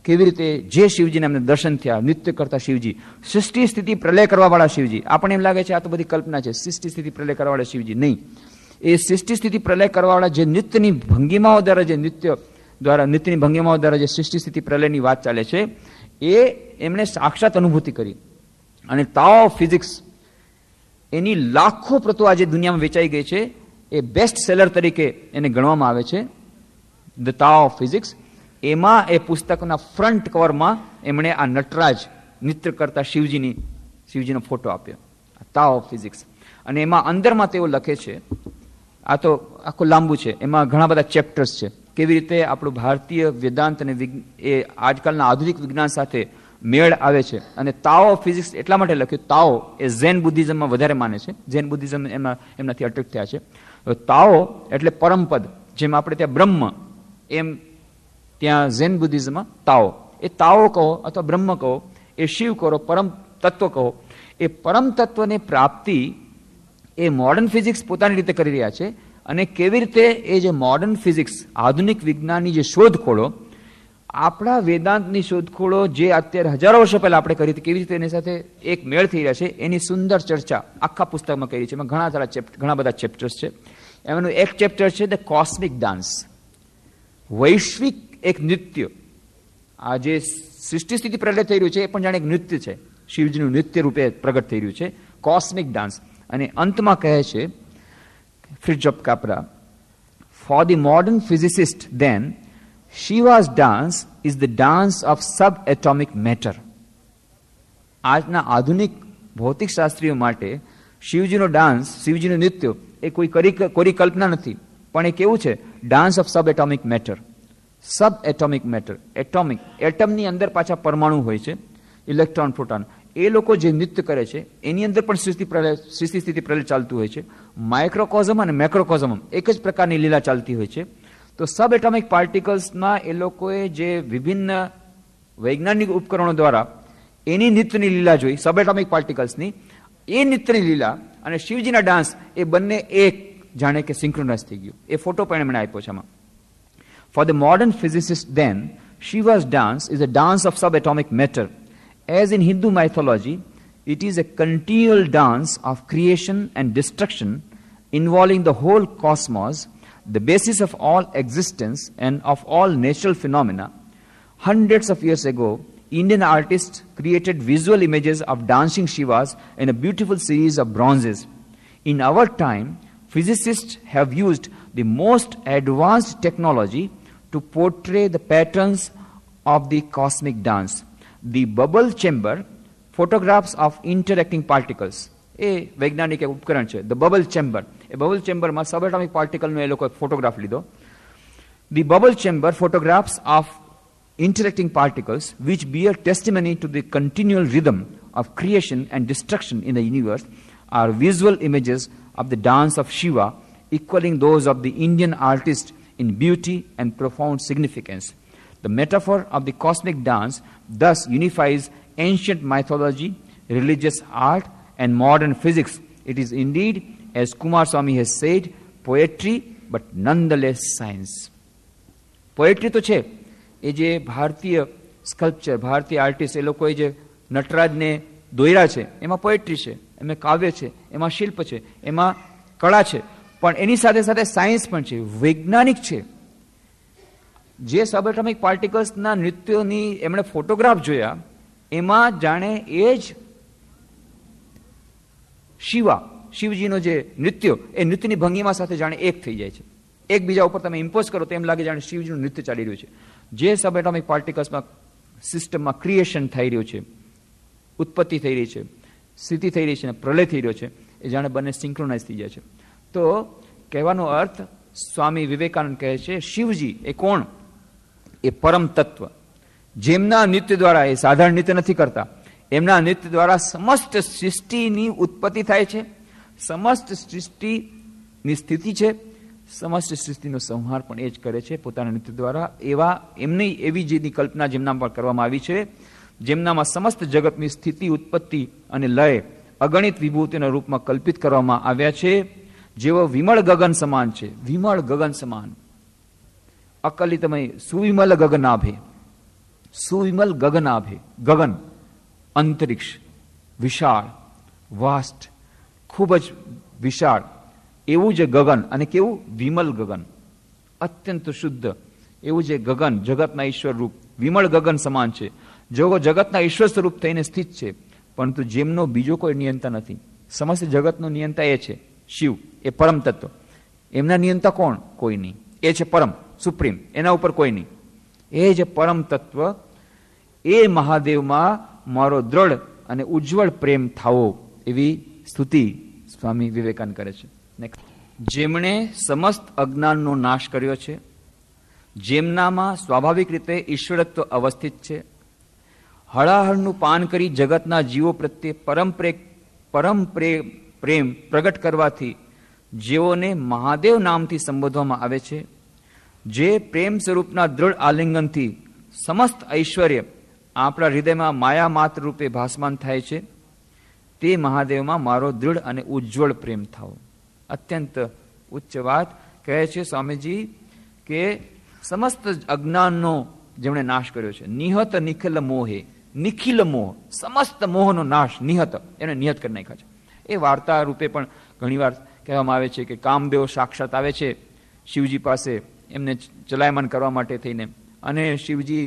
કેવી રીતે જે શિવજીને એમને દર્શન થયા, નૃત્ય કરતા શિવજી, સૃષ્ટિ સ્થિતિ પ્રલય કરવાવાળા શિવજી. આપણને એમ લાગે છે આ તો બધી કલ્પના છે, સૃષ્ટિ સ્થિતિ પ્રલય કરવાવાળા શિવજી નહીં. એ સૃષ્ટિ સ્થિતિ પ્રલય કરવાવાળા જે નૃત્યની ભંગીમાઓ દ્વારા, જે નૃત્યની ભંગીમાઓ દ્વારા જે સૃષ્ટિ સ્થિતિ પ્રલયની વાત ચાલે છે એ એમણે સાક્ષાત અનુભૂતિ કરી. અને તાઓ ઓફ ફિઝિક્સ એની લાખો પ્રતો આજે દુનિયામાં વેચાઈ ગઈ છે. એ બેસ્ટ સેલર તરીકે એને ગણવામાં આવે છે, ધ તાઓ ઓફ ફિઝિક્સ. એમાં એ પુસ્તકના ફ્રન્ટ કવરમાં એમણે આ નટરાજ નૃત્ય કરતા શિવજીનો ફોટો આપ્યો, તાઓ ઓફ ફિઝિક્સ. અને એમાં અંદરમાં તેઓ લખે છે, આ તો આખું લાંબુ છે, એમાં ઘણા બધા ચેપ્ટર્સ છે, કેવી રીતે આપણું ભારતીય વેદાંત અને એ આજકાલના આધુનિક વિજ્ઞાન સાથે મેળ આવે છે. અને તાઓ ઓફ ફિઝિક્સ એટલા માટે લખ્યું, તાઓ એ ઝેન બુદ્ધિઝમમાં વધારે માને છે, ઝેન બુદ્ધિઝમ એમનાથી અટક થયા છે. તાઓ એટલે પરમપદ, જેમ આપણે ત્યાં બ્રહ્મ એમ ત્યાં ઝેન બુદ્ધિઝમમાં તાઓ. એ તાઓ કહો અથવા બ્રહ્મ કહો, એ શિવ કહો, પરમ તત્વ કહો, એ પરમ તત્વની પ્રાપ્તિ એ મોડર્ન ફિઝિક્સ પોતાની રીતે કરી રહ્યા છે. અને કેવી રીતે એ જે મોડર્ન ફિઝિક્સ, આધુનિક વિજ્ઞાનની જે શોધખોળો, આપણા વેદાંતની શોધખોળો જે અત્યારે હજારો વર્ષો પહેલા આપણે કરી હતી, કેવી રીતે એની સાથે એક મેળ થઈ રહ્યા છે એની સુંદર ચર્ચા આખા પુસ્તકમાં કરી છે. એમાં ઘણા બધા ચેપ્ટર્સ છે. એમાંનું એક ચેપ્ટર છે ધ કોસ્મિક ડાન્સ, વૈશ્વિક એક નૃત્ય. આ જે સૃષ્ટિ સ્થિતિ પ્રલય થઈ રહ્યું છે એ પણ જાણે એક નૃત્ય છે, શિવજીનું નૃત્ય રૂપે પ્રગટ થઈ રહ્યું છે, કોસ્મિક ડાન્સ. અને અંતમાં કહે છે Fritjof Capra, for the modern physicist then Shiva's dance is the dance of subatomic matter. આજના આધુનિક ભૌતિક શાસ્ત્રીઓ માટે શિવજીનો ડાન્સ, શિવજીનું નૃત્ય એ કોઈ કલ્પના નથી, પણ એ કેવું છે? Dance of sub atomic matter. Sub atomic matter, atomic, એટમની અંદર પાછા પરમાણુ હોય છે, ઇલેક્ટ્રોન, પ્રોટોન. એ લોકો જે નૃત્ય કરે છે એની અંદર પણ સૃષ્ટિ સ્થિતિ પ્રલય ચાલતું હોય છે. માઇક્રોકોઝમ અને મેક્રોકોઝમ એક જ પ્રકારની લીલા ચાલતી હોય છે. તો સબ એટોમિક પાર્ટિકલ્સમાં એ લોકોએ જે વિભિન્ન વૈજ્ઞાનિક ઉપકરણો દ્વારા એની નૃત્યની લીલા જોઈ, સબ એટોમિક પાર્ટિકલ્સની એ નૃત્યની લીલા અને શિવજીના ડાન્સ એ બંને એક જાણે કે સિંક્રોનાઇઝ થઈ ગયું. એ ફોટો પણ એમણે આપ્યો છે આમાં. For the modern physicist then Shiva's dance is a dance of subatomic matter. As in Hindu mythology, it is a continual dance of creation and destruction involving the whole cosmos, the basis of all existence and of all natural phenomena. Hundreds of years ago, Indian artists created visual images of dancing Shivas in a beautiful series of bronzes. In our time, physicists have used the most advanced technology to portray the patterns of the cosmic dance. The bubble chamber, photographs of interacting particles. એ વૈજ્ઞાનિક એક ઉપકરણ છે, the bubble chamber. A bubble ચેમ્બરમાં સબએટોમિક પાર્ટિકલનો એ લોકો ફોટોગ્રાફ લીધો. The bubble chamber photographs of interacting particles which bear testimony to the continual rhythm of creation and destruction in the universe are visual images of the dance of Shiva, equaling those of the Indian artist in beauty and profound significance. The metaphor of the cosmic dance thus unifies ancient mythology, religious art, and modern physics. It is indeed, as Kumar Swami has said, poetry but nonetheless science. Poetry તો છે, એ જે ભારતીય સ્કલ્પચર, ભારતીય આર્ટિસ્ટ, એ લોકોએ જે નટરાજને દોર્યા છે એમાં પોએટ્રી છે, એમાં કાવ્ય છે, એમાં શિલ્પ છે, એમાં કળા છે, પણ એની સાથે સાથે સાયન્સ પણ છે, વૈજ્ઞાનિક છે. જે સબએટોમિક પાર્ટિકલ્સના નૃત્યોની એમણે ફોટોગ્રાફ જોયા, એમાં જાણે એ જ શિવજીનો જે નૃત્ય, એ નૃત્યની ભંગીમા સાથે જાણે એક થઈ જાય છે. એકબીજા ઉપર તમે ઇમ્પોઝ કરો તો એમ લાગે જાણે શિવજીનું નૃત્ય ચાલી રહ્યું છે. જે સબએટોમિક પાર્ટિકલ્સમાં સિસ્ટમમાં ક્રિએશન થઈ રહ્યું છે, ઉત્પત્તિ થઈ રહી છે, સ્થિતિ થઈ રહી છે અને પ્રલય થઈ રહ્યો છે, એ જાણે બંને સિંક્રોનાઇઝ થઈ જાય છે. તો કહેવાનો અર્થ સ્વામી વિવેકાનંદ કહે છે, શિવજી એ કોણ? એ પરમ તત્વ, જેમના નૃત્ય દ્વારા, એ સાધારણ નૃત્ય નથી કરતા, એમના નૃત્ય દ્વારા સમસ્ત સૃષ્ટિની ઉત્પત્તિ થાય છે, સમસ્ત સૃષ્ટિની સ્થિતિ છે, સમસ્ત સૃષ્ટિનો સંહાર પણ એ જ કરે છે પોતાના નૃત્ય દ્વારા. એમની એવી જેની કલ્પના જેમના પર કરવામાં આવી છે, જેમનામાં સમસ્ત જગતની સ્થિતિ, ઉત્પત્તિ અને લય અગણિત વિભૂતિના રૂપમાં કલ્પિત કરવામાં આવ્યા છે, જેવો વિમળ ગગન સમાન છે. વિમળ ગગન સમાન, અકલિતમય સુવિમલ ગગનાભે, સુવિમલ ગગનાભે, ગગન અંતરિક્ષ વિશાળ, વાસ્ટ, ખૂબ જ વિશાળ એવું જે ગગન, અને કેવું વિમલ ગગન, અત્યંત શુદ્ધ એવું જે ગગન, જગતના ઈશ્વર રૂપ વિમળ ગગન સમાન છે, જો જગતના ઈશ્વર સ્વરૂપ થઈને સ્થિત છે, પરંતુ જેમનો બીજો કોઈ નિયંતા નથી. સમસ્ત જગતનો નિયંતા એ છે શિવ, એ પરમ તત્વ. એમના નિયંતા કોણ? કોઈ નહીં. એ છે પરમ, સુપ્રીમ, એના ઉપર કોઈ નહીં. એ જે પરમ તત્વ, એ મહાદેવમાં મારો દ્રઢ અને ઉજ્જવળ પ્રેમ થાવો, એવી સ્તુતિ સ્વામી વિવેકાનંદ કરે છે. જેમણે સમસ્ત અજ્ઞાનનો નાશ કર્યો છે, જેમનામાં સ્વાભાવિક રીતે ઈશ્વરત્વ અવસ્થિત છે, હળાહળનું પાન કરી જગતના જીવો પ્રત્યે પરમ પ્રેમ પ્રગટ કરવાથી જેઓને મહાદેવ નામથી સંબોધવામાં આવે છે, જે પ્રેમ સ્વરૂપના દ્રઢ આલિંગનથી સમસ્ત ઐશ્વર્ય આપણા હૃદયમાં માયા માત્ર રૂપે ભાસમાન થાય છે, તે મહાદેવમાં મારો દૃઢ અને ઉજ્જવળ પ્રેમ થાવો. અત્યંત ઉચ્ચ વાત કહે છે સ્વામીજી કે સમસ્ત અજ્ઞાનનો જેમણે નાશ કર્યો છે, નિહત નિખિલ મોહે, નિખિલ મોહ, સમસ્ત મોહનો નાશ, નિહત, એને નિહત કરી નાખ્યા છે. એ વાર્તા રૂપે પણ ઘણીવાર કહેવામાં આવે છે કે કામદેવ સાક્ષાત આવે છે શિવજી પાસે એમને ચલાયમાન કરવા માટે થઈને, અને શિવજી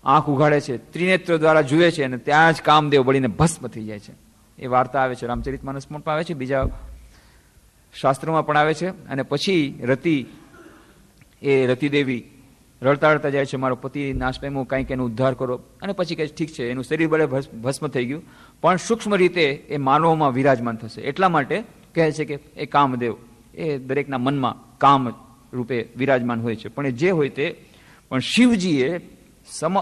આંખ ઉઘાડે છે, ત્રિનેત્ર દ્વારા જુએ છે, અને ત્યાં જ કામદેવ બળીને ભસ્મ થઈ જાય છે. એ વાર્તા આવે છે, રામચરિતમાનસમાં પણ આવે છે, બીજા શાસ્ત્રોમાં પણ આવે છે. અને પછી રતિદેવી રડતા રડતા જાય છે, મારો પતિ નાશ પામ્યો, કંઈક એનો ઉદ્ધાર કરો. અને પછી કહે ઠીક છે, એનું શરીર બળે ભસ્મ થઈ ગયું, પણ સૂક્ષ્મ રીતે એ માનવોમાં વિરાજમાન થશે. એટલા માટે કહે છે કે એ કામદેવ એ દરેકના મનમાં કામ રૂપે વિરાજમાન હોય છે. પણ એ જે હોય તે, પણ શિવજીએ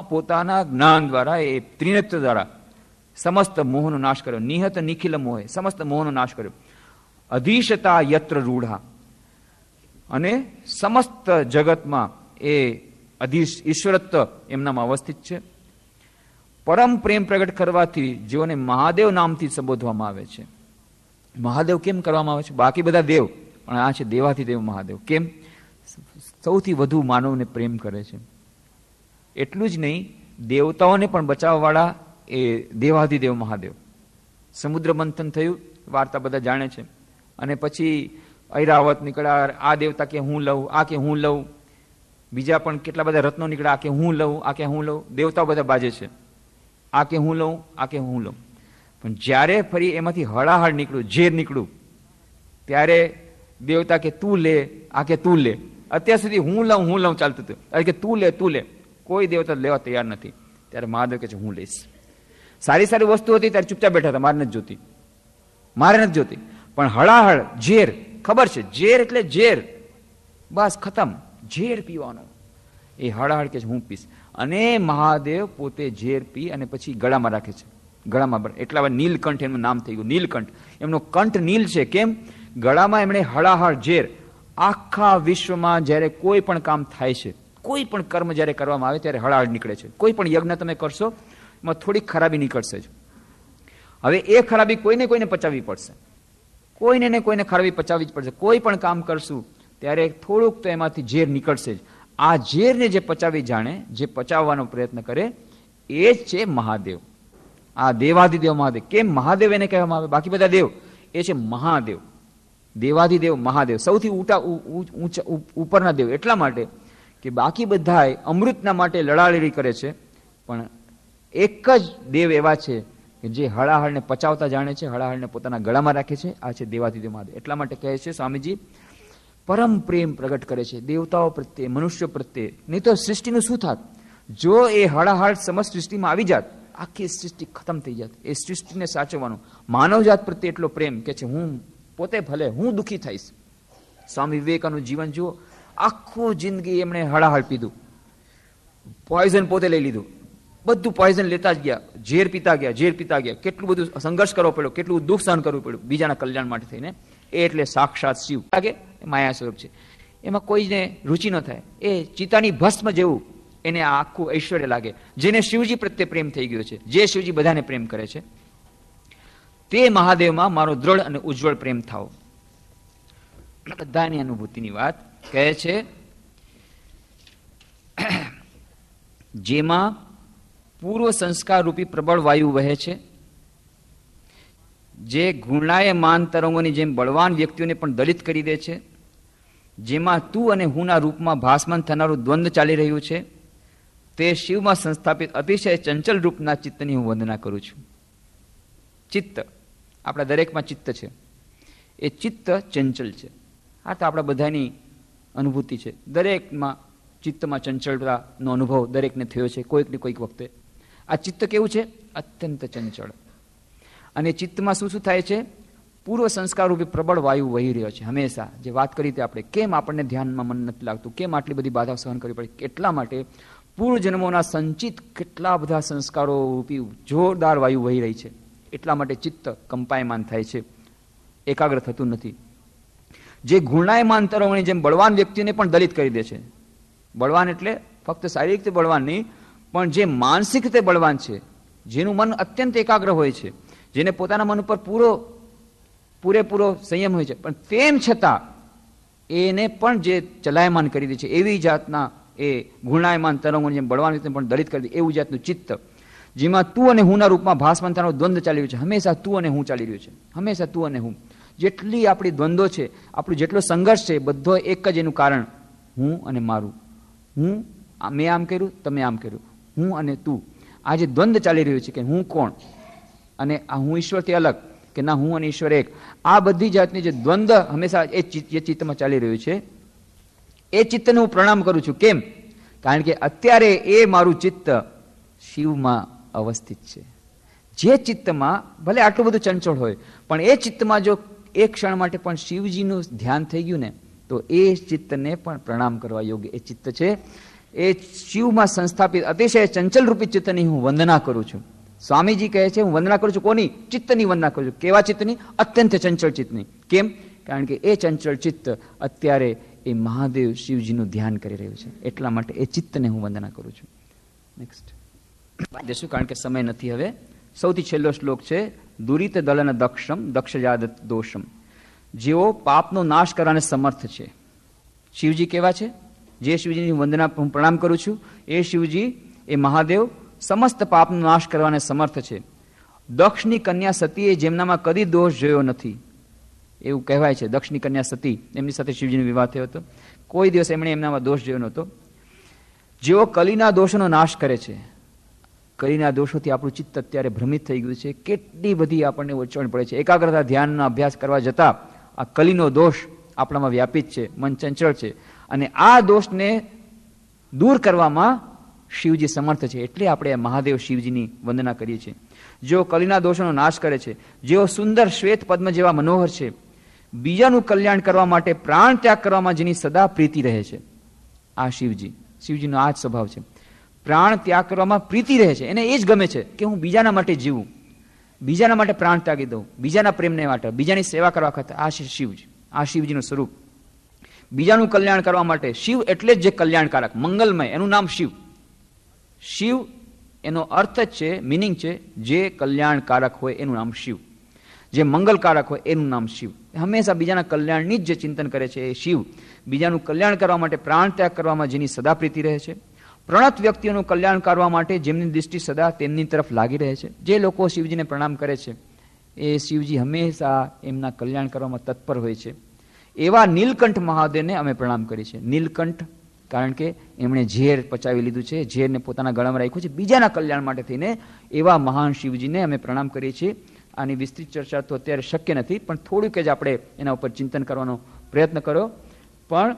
પોતાના જ્ઞાન દ્વારા, એ ત્રિનેત્ર દ્વારા સમસ્ત મોહનો નાશ કર્યો. નિહત નિખિલ મોહે, સમસ્ત મોહનો નાશ કર્યો. અધીશતા યત્ર રૂઢા, અને સમસ્ત જગતમાં એ ઈશ્વરત્વ એમનામાં અવસ્થિત છે. પરમ પ્રેમ પ્રગટ કરવાથી જેઓને મહાદેવ નામથી સંબોધવામાં આવે છે. મહાદેવ કેમ કરવામાં આવે છે? બાકી બધા દેવ, પણ આ છે દેવાધિદેવ મહાદેવ. કેમ? સૌથી વધુ માનવને પ્રેમ કરે છે. એટલું જ નહીં, દેવતાઓને પણ બચાવવાવાળા એ દેવાધિદેવ મહાદેવ. સમુદ્ર મંથન થયું, વાર્તા બધા જાણે છે. અને પછી ઐરાવત નીકળ્યા, આ દેવતા કે હું લઉં, આ કે હું લઉં, બીજા પણ કેટલા બધા રત્નો નીકળ્યા, આ કે હું લઉં, આ કે હું લઉં. દેવતાઓ બધા બાજે છે, આ કે હું લઉં, આ કે હું લઉં. પણ જ્યારે ફરી એમાંથી હળાહળ નીકળ્યું, ઝેર નીકળ્યું, ત્યારે દેવતા કે તું લે, આ કે તું લે. અત્યાર સુધી હું લઉં ચાલતું હતું, અરે કે તું લે. કોઈ દેવતા લેવા તૈયાર નથી. ત્યારે મહાદેવ કહે છે હું લઈશ. સારી સારી વસ્તુ હતી ત્યારે ચૂપચાપ બેઠા હતા, મારે નથી જોતી. પણ હળાહળ ઝેર, ખબર છે ઝેર એટલે ઝેર, બસ ખતમ, ઝેર પીવાનો. એ હળાહળ કે હું પીશ. અને મહાદેવ પોતે ઝેર પી અને પછી ગળામાં રાખે છે. ગળામાં એટલા નીલકંઠ એમનું નામ થઈ ગયું. નીલકંઠ, એમનો કંઠ નીલ છે. કેમ? ગળામાં એમણે હળાહળ ઝેર. આખા વિશ્વમાં જ્યારે કોઈ પણ કામ થાય છે, કોઈ પણ કર્મ જ્યારે કરવામાં આવે ત્યારે હળાહળ નીકળે છે. કોઈ પણ યજ્ઞ તમે કરશો એમાં થોડીક ખરાબી નીકળશે જ. હવે એ ખરાબી કોઈને પચાવવી પડશે, કોઈને ખરાબી પચાવવી જ પડશે. કોઈ પણ કામ કરશું ત્યારે થોડુંક તો એમાંથી ઝેર નીકળશે જ. આ ઝેરને જે પચાવી જાણે, જે પચાવવાનો પ્રયત્ન કરે, એ જ છે મહાદેવ. આ દેવાધિદેવ મહાદેવ. કેમ મહાદેવ એને કહેવામાં આવે? બાકી બધા દેવ, એ છે મહાદેવ. દેવાધિદેવ મહાદેવ, સૌથી ઉપરના દેવ. એટલા માટે કે બાકી બધા અમૃતના માટે લડાલડી કરે છે, પણ એક જ દેવ એવા છે કે જે હળાહળને પચાવતા જાણે છે, હળાહળને પોતાના ગળામાં રાખે છે. આ છે દેવાધિદેવ મહાદેવ. એટલા માટે કહે છે સ્વામીજી, પરમ પ્રેમ પ્રગટ કરે છે દેવતાઓ પ્રત્યે, મનુષ્ય પ્રત્યે. નહીં તો સૃષ્ટિનું શું થાત? જો એ હળાહળ સમસ્ત સૃષ્ટિમાં આવી જાત, આખી સૃષ્ટિ ખતમ થઈ જાત. એ સૃષ્ટિને સાચવવાનું માનવજાત પ્રત્યે એટલો પ્રેમ કે છે, હું પોતે ભલે હું દુઃખી થઈશ. સ્વામી વિવેકાનંદનું જીવન જુઓ, આખું જિંદગી એમણે હળાહળ પીધું, પોઈઝન પોતે લઈ લીધું, બધું પોઈઝન લેતા જ ગયા, ઝેર પીતા ગયા, ઝેર પીતા ગયા. કેટલું બધું સંઘર્ષ કરવો પડ્યો, કેટલું દુઃખ સહન કરવું પડ્યું બીજાના કલ્યાણ માટે થઈને. એટલે સાક્ષાત શિવ લાગે, માયા સ્વરૂપ છે. એમાં કોઈને રુચિ ન થાય. એ ચિતાની ભસ્મ જેવું એને આખું ઐશ્વર્ય લાગે. જેને શિવજી પ્રત્યે પ્રેમ થઈ ગયો છે, જે શિવજી બધાને પ્રેમ કરે છે, તે મહાદેવમાં મારો દ્રઢ અને ઉજ્જવળ પ્રેમ થાવ. બધાની અનુભૂતિની વાત કહે છે, જેમાં પૂર્વ સંસ્કાર રૂપી પ્રબળ વાયુ વહે છે, જે ઘૂર્ણાયમાન તરંગોની જેમ બળવાન વ્યક્તિઓને પણ દલિત કરી દે છે, જેમાં તું અને હુંના રૂપમાં ભાસમાન થનારું દ્વંદ્વ ચાલી રહ્યું છે, તે શિવમાં સંસ્થાપિત અતિશય ચંચલ રૂપના ચિત્તની હું વંદના કરું છું. ચિત્ત આપણા દરેકમાં ચિત્ત છે. એ ચિત્ત ચંચલ છે. આ તો આપણા બધાની અનુભૂતિ છે. દરેકમાં ચિત્તમાં ચંચળતાનો અનુભવ દરેકને થયો છે કોઈક ને કોઈક વખતે. આ ચિત્ત કેવું છે? અત્યંત ચંચળ. અને ચિત્તમાં શું શું થાય છે? પૂર્વ સંસ્કાર રૂપી પ્રબળ વાયુ વહી રહ્યો છે હંમેશા. જે વાત કરી હતી આપણે, કેમ આપણને ધ્યાનમાં મન નથી લાગતું, કેમ આટલી બધી બાધા સહન કરવી પડે? એટલા માટે પૂર્વ જન્મોના સંચિત કેટલા બધા સંસ્કારો રૂપી જોરદાર વાયુ વહી રહી છે. એટલા માટે ચિત્ત કંપાયમાન થાય છે, એકાગ્ર થતું નથી. જે ઘૂર્ણાયમાન તરંગોની જેમ બળવાન વ્યક્તિને પણ દલિત કરી દે છે. બળવાન એટલે ફક્ત શારીરિક રીતે બળવાન નહીં, પણ જે માનસિક રીતે બળવાન છે, જેનું મન અત્યંત એકાગ્ર હોય છે, જેને પોતાના મન ઉપર પૂરેપૂરો સંયમ હોય છે, પણ તેમ છતાં એને પણ જે ચલાયમાન કરી દે છે, એવી જાતના એ ઘૂર્ણાયમાન તરંગોની જેમ બળવાન વ્યક્તિને પણ દલિત કરી દે એવું જાતનું ચિત્ત, જેમાં તું અને હુંના રૂપમાં ભાસમાન થવાનો દ્વંદ્વ ચાલી રહ્યું છે. હંમેશા તું અને હું ચાલી રહ્યું છે. હંમેશા તું અને હું. જેટલી આપણી દ્વંદ્વો છે, આપણું જેટલો સંઘર્ષ છે, બધો એક જ એનું કારણ હું અને મારું. હું, મેં આમ કર્યું, તમે આમ કર્યું, હું અને તું. આ જે દ્વંદ્વ ચાલી રહ્યું છે કે હું કોણ અને આ હું ઈશ્વરથી અલગ, કે ના હું અને ઈશ્વર એક, આ બધી જાતની જે દ્વંદ્વ હંમેશા એ ચિત્તમાં ચાલી રહ્યું છે, એ ચિત્તને હું પ્રણામ કરું છું. કેમ? કારણ કે અત્યારે એ મારું ચિત્ત શિવમાં અવસ્થિત છે. જે ચિત્તમાં ભલે આટલું બધું ચંચળ હોય, પણ એ ચિત્તમાં જો એક ક્ષણ માટે પણ શિવજીનું ધ્યાન થઈ ગયું ને, તો એ ચિત્તને પણ પ્રણામ કરવા યોગ્ય એ ચિત્ત છે. એ શિવમાં સંસ્થાપિત અતિશય ચંચલ રૂપી ચિત્તની હું વંદના કરું છું. સ્વામીજી કહે છે, હું વંદના કરું છું કોની? ચિત્તની વંદના કરું છું. કેવા ચિત્તની? અત્યંત ચંચળ ચિત્તની. કેમ? કારણ કે એ ચંચળ ચિત્ત અત્યારે એ મહાદેવ શિવજીનું ધ્યાન કરી રહ્યું છે. એટલા માટે એ ચિત્તને હું વંદના કરું છું. નેક્સ્ટ દેશું, કારણ કે સમય નથી હવે. સૌથી છેલ્લો શ્લોક છે, દુરિત દલન દક્ષમ દક્ષજાદત દોષમ. જેઓ પાપનો નાશ કરવાને સમર્થ છે. શિવજી કેવા છે? જે શિવજીની વંદના હું પ્રણામ કરું છું, એ શિવજી, એ મહાદેવ સમસ્ત પાપનો નાશ કરવાને સમર્થ છે. દક્ષની કન્યા સતીએ જેમનામાં કદી દોષ જોયો નથી, એવું કહેવાય છે. દક્ષની કન્યા સતી, એમની સાથે શિવજીનો વિવાહ થયો હતો. કોઈ દિવસ એમણે એમનામાં દોષ જોયો નહોતો. જેઓ કલીના દોષોનો નાશ કરે છે. કલીના દોષોથી આપણું ચિત્ત અત્યારે ભ્રમિત થઈ ગયું છે. કેટલી બધી આપણને ઓચવણ પડે છે. એકાગ્રતા ધ્યાનનો અભ્યાસ કરવા જતાં આ કલીનો દોષ આપણામાં વ્યાપિત છે, મન ચંચળ છે, અને આ દોષને દૂર કરવામાં શિવજી સમર્થ છે. એટલે આપણે મહાદેવ શિવજીની વંદના કરીએ છીએ. જેઓ કલીના દોષોનો નાશ કરે છે, જેઓ સુંદર શ્વેત પદ્મ જેવા મનોહર છે, બીજાનું કલ્યાણ કરવા માટે પ્રાણ ત્યાગ કરવામાં જેની સદા પ્રીતિ રહે છે. આ શિવજીનો આ જ સ્વભાવ છે. પ્રાણ ત્યાગ કરવામાં પ્રીતિ રહે છે. એને એ જ ગમે છે કે હું બીજાના માટે જીવું, બીજાના માટે પ્રાણ ત્યાગી દઉં, બીજાના પ્રેમને માટે, બીજાની સેવા કરવા ખાતર. આ છે શિવજી, આ શિવજીનું સ્વરૂપ. બીજાનું કલ્યાણ કરવા માટે. શિવ એટલે જ જે કલ્યાણકારક, મંગલમય, એનું નામ શિવ. શિવ એનો અર્થ જ છે, મિનિંગ છે, જે કલ્યાણકારક હોય એનું નામ શિવ. જે મંગલકારક હોય એનું નામ શિવ. હંમેશા બીજાના કલ્યાણની જ જે ચિંતન કરે છે એ શિવ. બીજાનું કલ્યાણ કરવા માટે પ્રાણ ત્યાગ કરવામાં જેની સદા પ્રીતિ રહે છે, પ્રણત વ્યક્તિઓનું કલ્યાણ કરવા માટે જેમની દૃષ્ટિ સદા તેમની તરફ લાગી રહે છે, જે લોકો શિવજીને પ્રણામ કરે છે એ શિવજી હંમેશા એમના કલ્યાણ કરવામાં તત્પર હોય છે. એવા નીલકંઠ મહાદેવને અમે પ્રણામ કરી છે. નીલકંઠ કારણ કે એમણે ઝેર પચાવી લીધું છે, ઝેરને પોતાના ગળામાં રાખ્યું છે બીજાના કલ્યાણ માટે થઈને. એવા મહાન શિવજીને અમે પ્રણામ કરીએ છીએ. આની વિસ્તૃત ચર્ચા તો અત્યારે શક્ય નથી, પણ થોડુંક જ આપણે એના ઉપર ચિંતન કરવાનો પ્રયત્ન કર્યો. પણ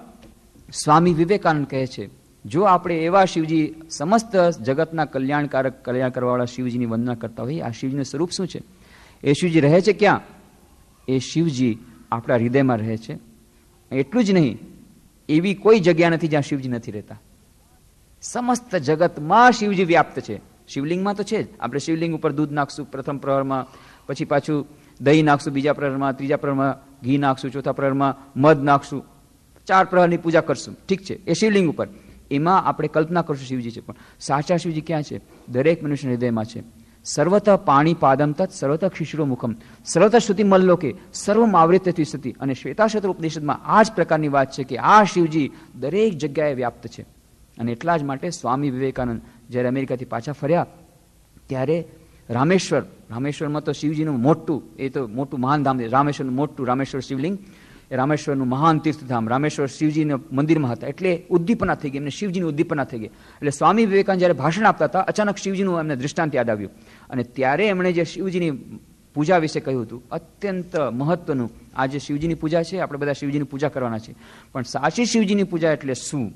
સ્વામી વિવેકાનંદ કહે છે જો આપણે એવા શિવજી, સમસ્ત જગતના કલ્યાણ કરવાવાળા શિવજીની વંદના કરતા હોઈએ, આ શિવજીનું સ્વરૂપ શું છે? એ શિવજી રહે છે ક્યાં? એ શિવજી આપણા હૃદયમાં રહે છે. એટલું જ નહીં, એવી કોઈ જગ્યા નથી જ્યાં શિવજી નથી રહેતા. સમસ્ત જગતમાં શિવજી વ્યાપ્ત છે. શિવલિંગમાં તો છે જ. આપણે શિવલિંગ ઉપર દૂધ નાખશું પ્રથમ પ્રહરમાં, પછી પાછું દહીં નાખશું બીજા પ્રહરમાં, ત્રીજા પ્રહરમાં ઘી નાખશું, ચોથા પ્રહરમાં મધ નાખશું, 4 પ્રહરની પૂજા કરશું. ઠીક છે, એ શિવલિંગ ઉપર. એમાં આપણે કલ્પના કરશું શિવજી છે, પણ સાચા શિવજી ક્યાં છે? દરેક મનુષ્ય હૃદયમાં છે. સર્વતઃ પાણી પાદમ તત્ સર્વતઃ શિશિરો મુખમ સર્વતઃ શ્રુતિ મલ્લોકે સર્વમ આવૃત્ય સતી. અને શ્વેતાશ્વતર ઉપનિષદમાં આ જ પ્રકારની વાત છે કે આ શિવજી દરેક જગ્યાએ વ્યાપ્ત છે. અને એટલા જ માટે સ્વામી વિવેકાનંદ જ્યારે અમેરિકાથી પાછા ફર્યા ત્યારે રામેશ્વરમાં તો શિવજીનું મોટું, એ તો મોટું મહાન ધામ છે. રામેશ્વર શિવલિંગ, રામેશ્વરનું મહાન તીર્થધામ. રામેશ્વર શિવજીના મંદિરમાં હતા એટલે ઉદ્દીપના થઈ ગઈ, એમને શિવજીની ઉદ્દીપના થઈ ગઈ. એટલે સ્વામી વિવેકાનંદ જ્યારે ભાષણ આપતા હતા અચાનક શિવજીનું એમને દૃષ્ટાંત યાદ આવ્યું. અને ત્યારે એમણે જે શિવજીની પૂજા વિશે કહ્યું હતું, અત્યંત મહત્વનું. આ જે શિવજીની પૂજા છે, આપણે બધા શિવજીની પૂજા કરવાના છે, પણ સાચી શિવજીની પૂજા એટલે શું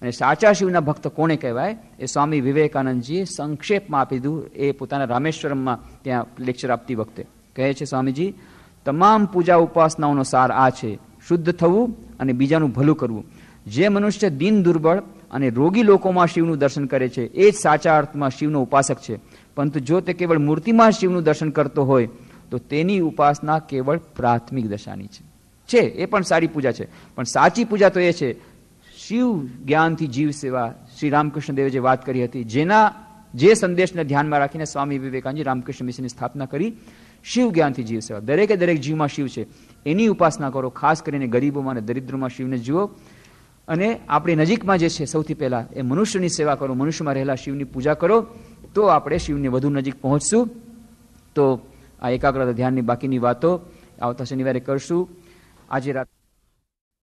અને સાચા શિવના ભક્ત કોને કહેવાય એ સ્વામી વિવેકાનંદજીએ સંક્ષેપમાં આપી દીધું. એ પોતાના રામેશ્વરમમાં ત્યાં લેક્ચર આપતી વખતે કહે છે સ્વામીજી, તમામ પૂજા ઉપાસનાઓનો સાર આ છે: શુદ્ધ થવું અને બીજાનું ભલું કરવું. જે મનુષ્ય દિન દુર્બળ અને રોગી લોકોમાં શિવનું દર્શન કરે છે એ જ સાચા અર્થમાં શિવનો ઉપાસક છે. પરંતુ જો તે કેવળ મૂર્તિમાં શિવનું દર્શન કરતો હોય તો તેની ઉપાસના કેવળ પ્રાથમિક દશાની છે. એ પણ સારી પૂજા છે, પણ સાચી પૂજા તો એ છે શિવ જ્ઞાનથી જીવ સેવા. શ્રી રામકૃષ્ણ દેવે જે વાત કરી હતી, જે સંદેશને ધ્યાનમાં રાખીને સ્વામી વિવેકાનંદજી રામકૃષ્ણ મિશનની સ્થાપના કરી, શિવ જ્ઞાનથી જીવ સેવા. દરેકે દરેક જીવમાં શિવ છે, એની ઉપાસના કરો. ખાસ કરીને ગરીબોમાં અને દરિદ્રોમાં શિવને જુઓ. અને આપણી નજીકમાં જે છે સૌથી પહેલા એ મનુષ્યની સેવા કરો, મનુષ્યમાં રહેલા શિવની પૂજા કરો, તો આપણે શિવની વધુ નજીક પહોંચશું. તો આ એકાગ્રતા ધ્યાનની બાકીની વાતો આવતા શનિવારે કરશું. આજે રાત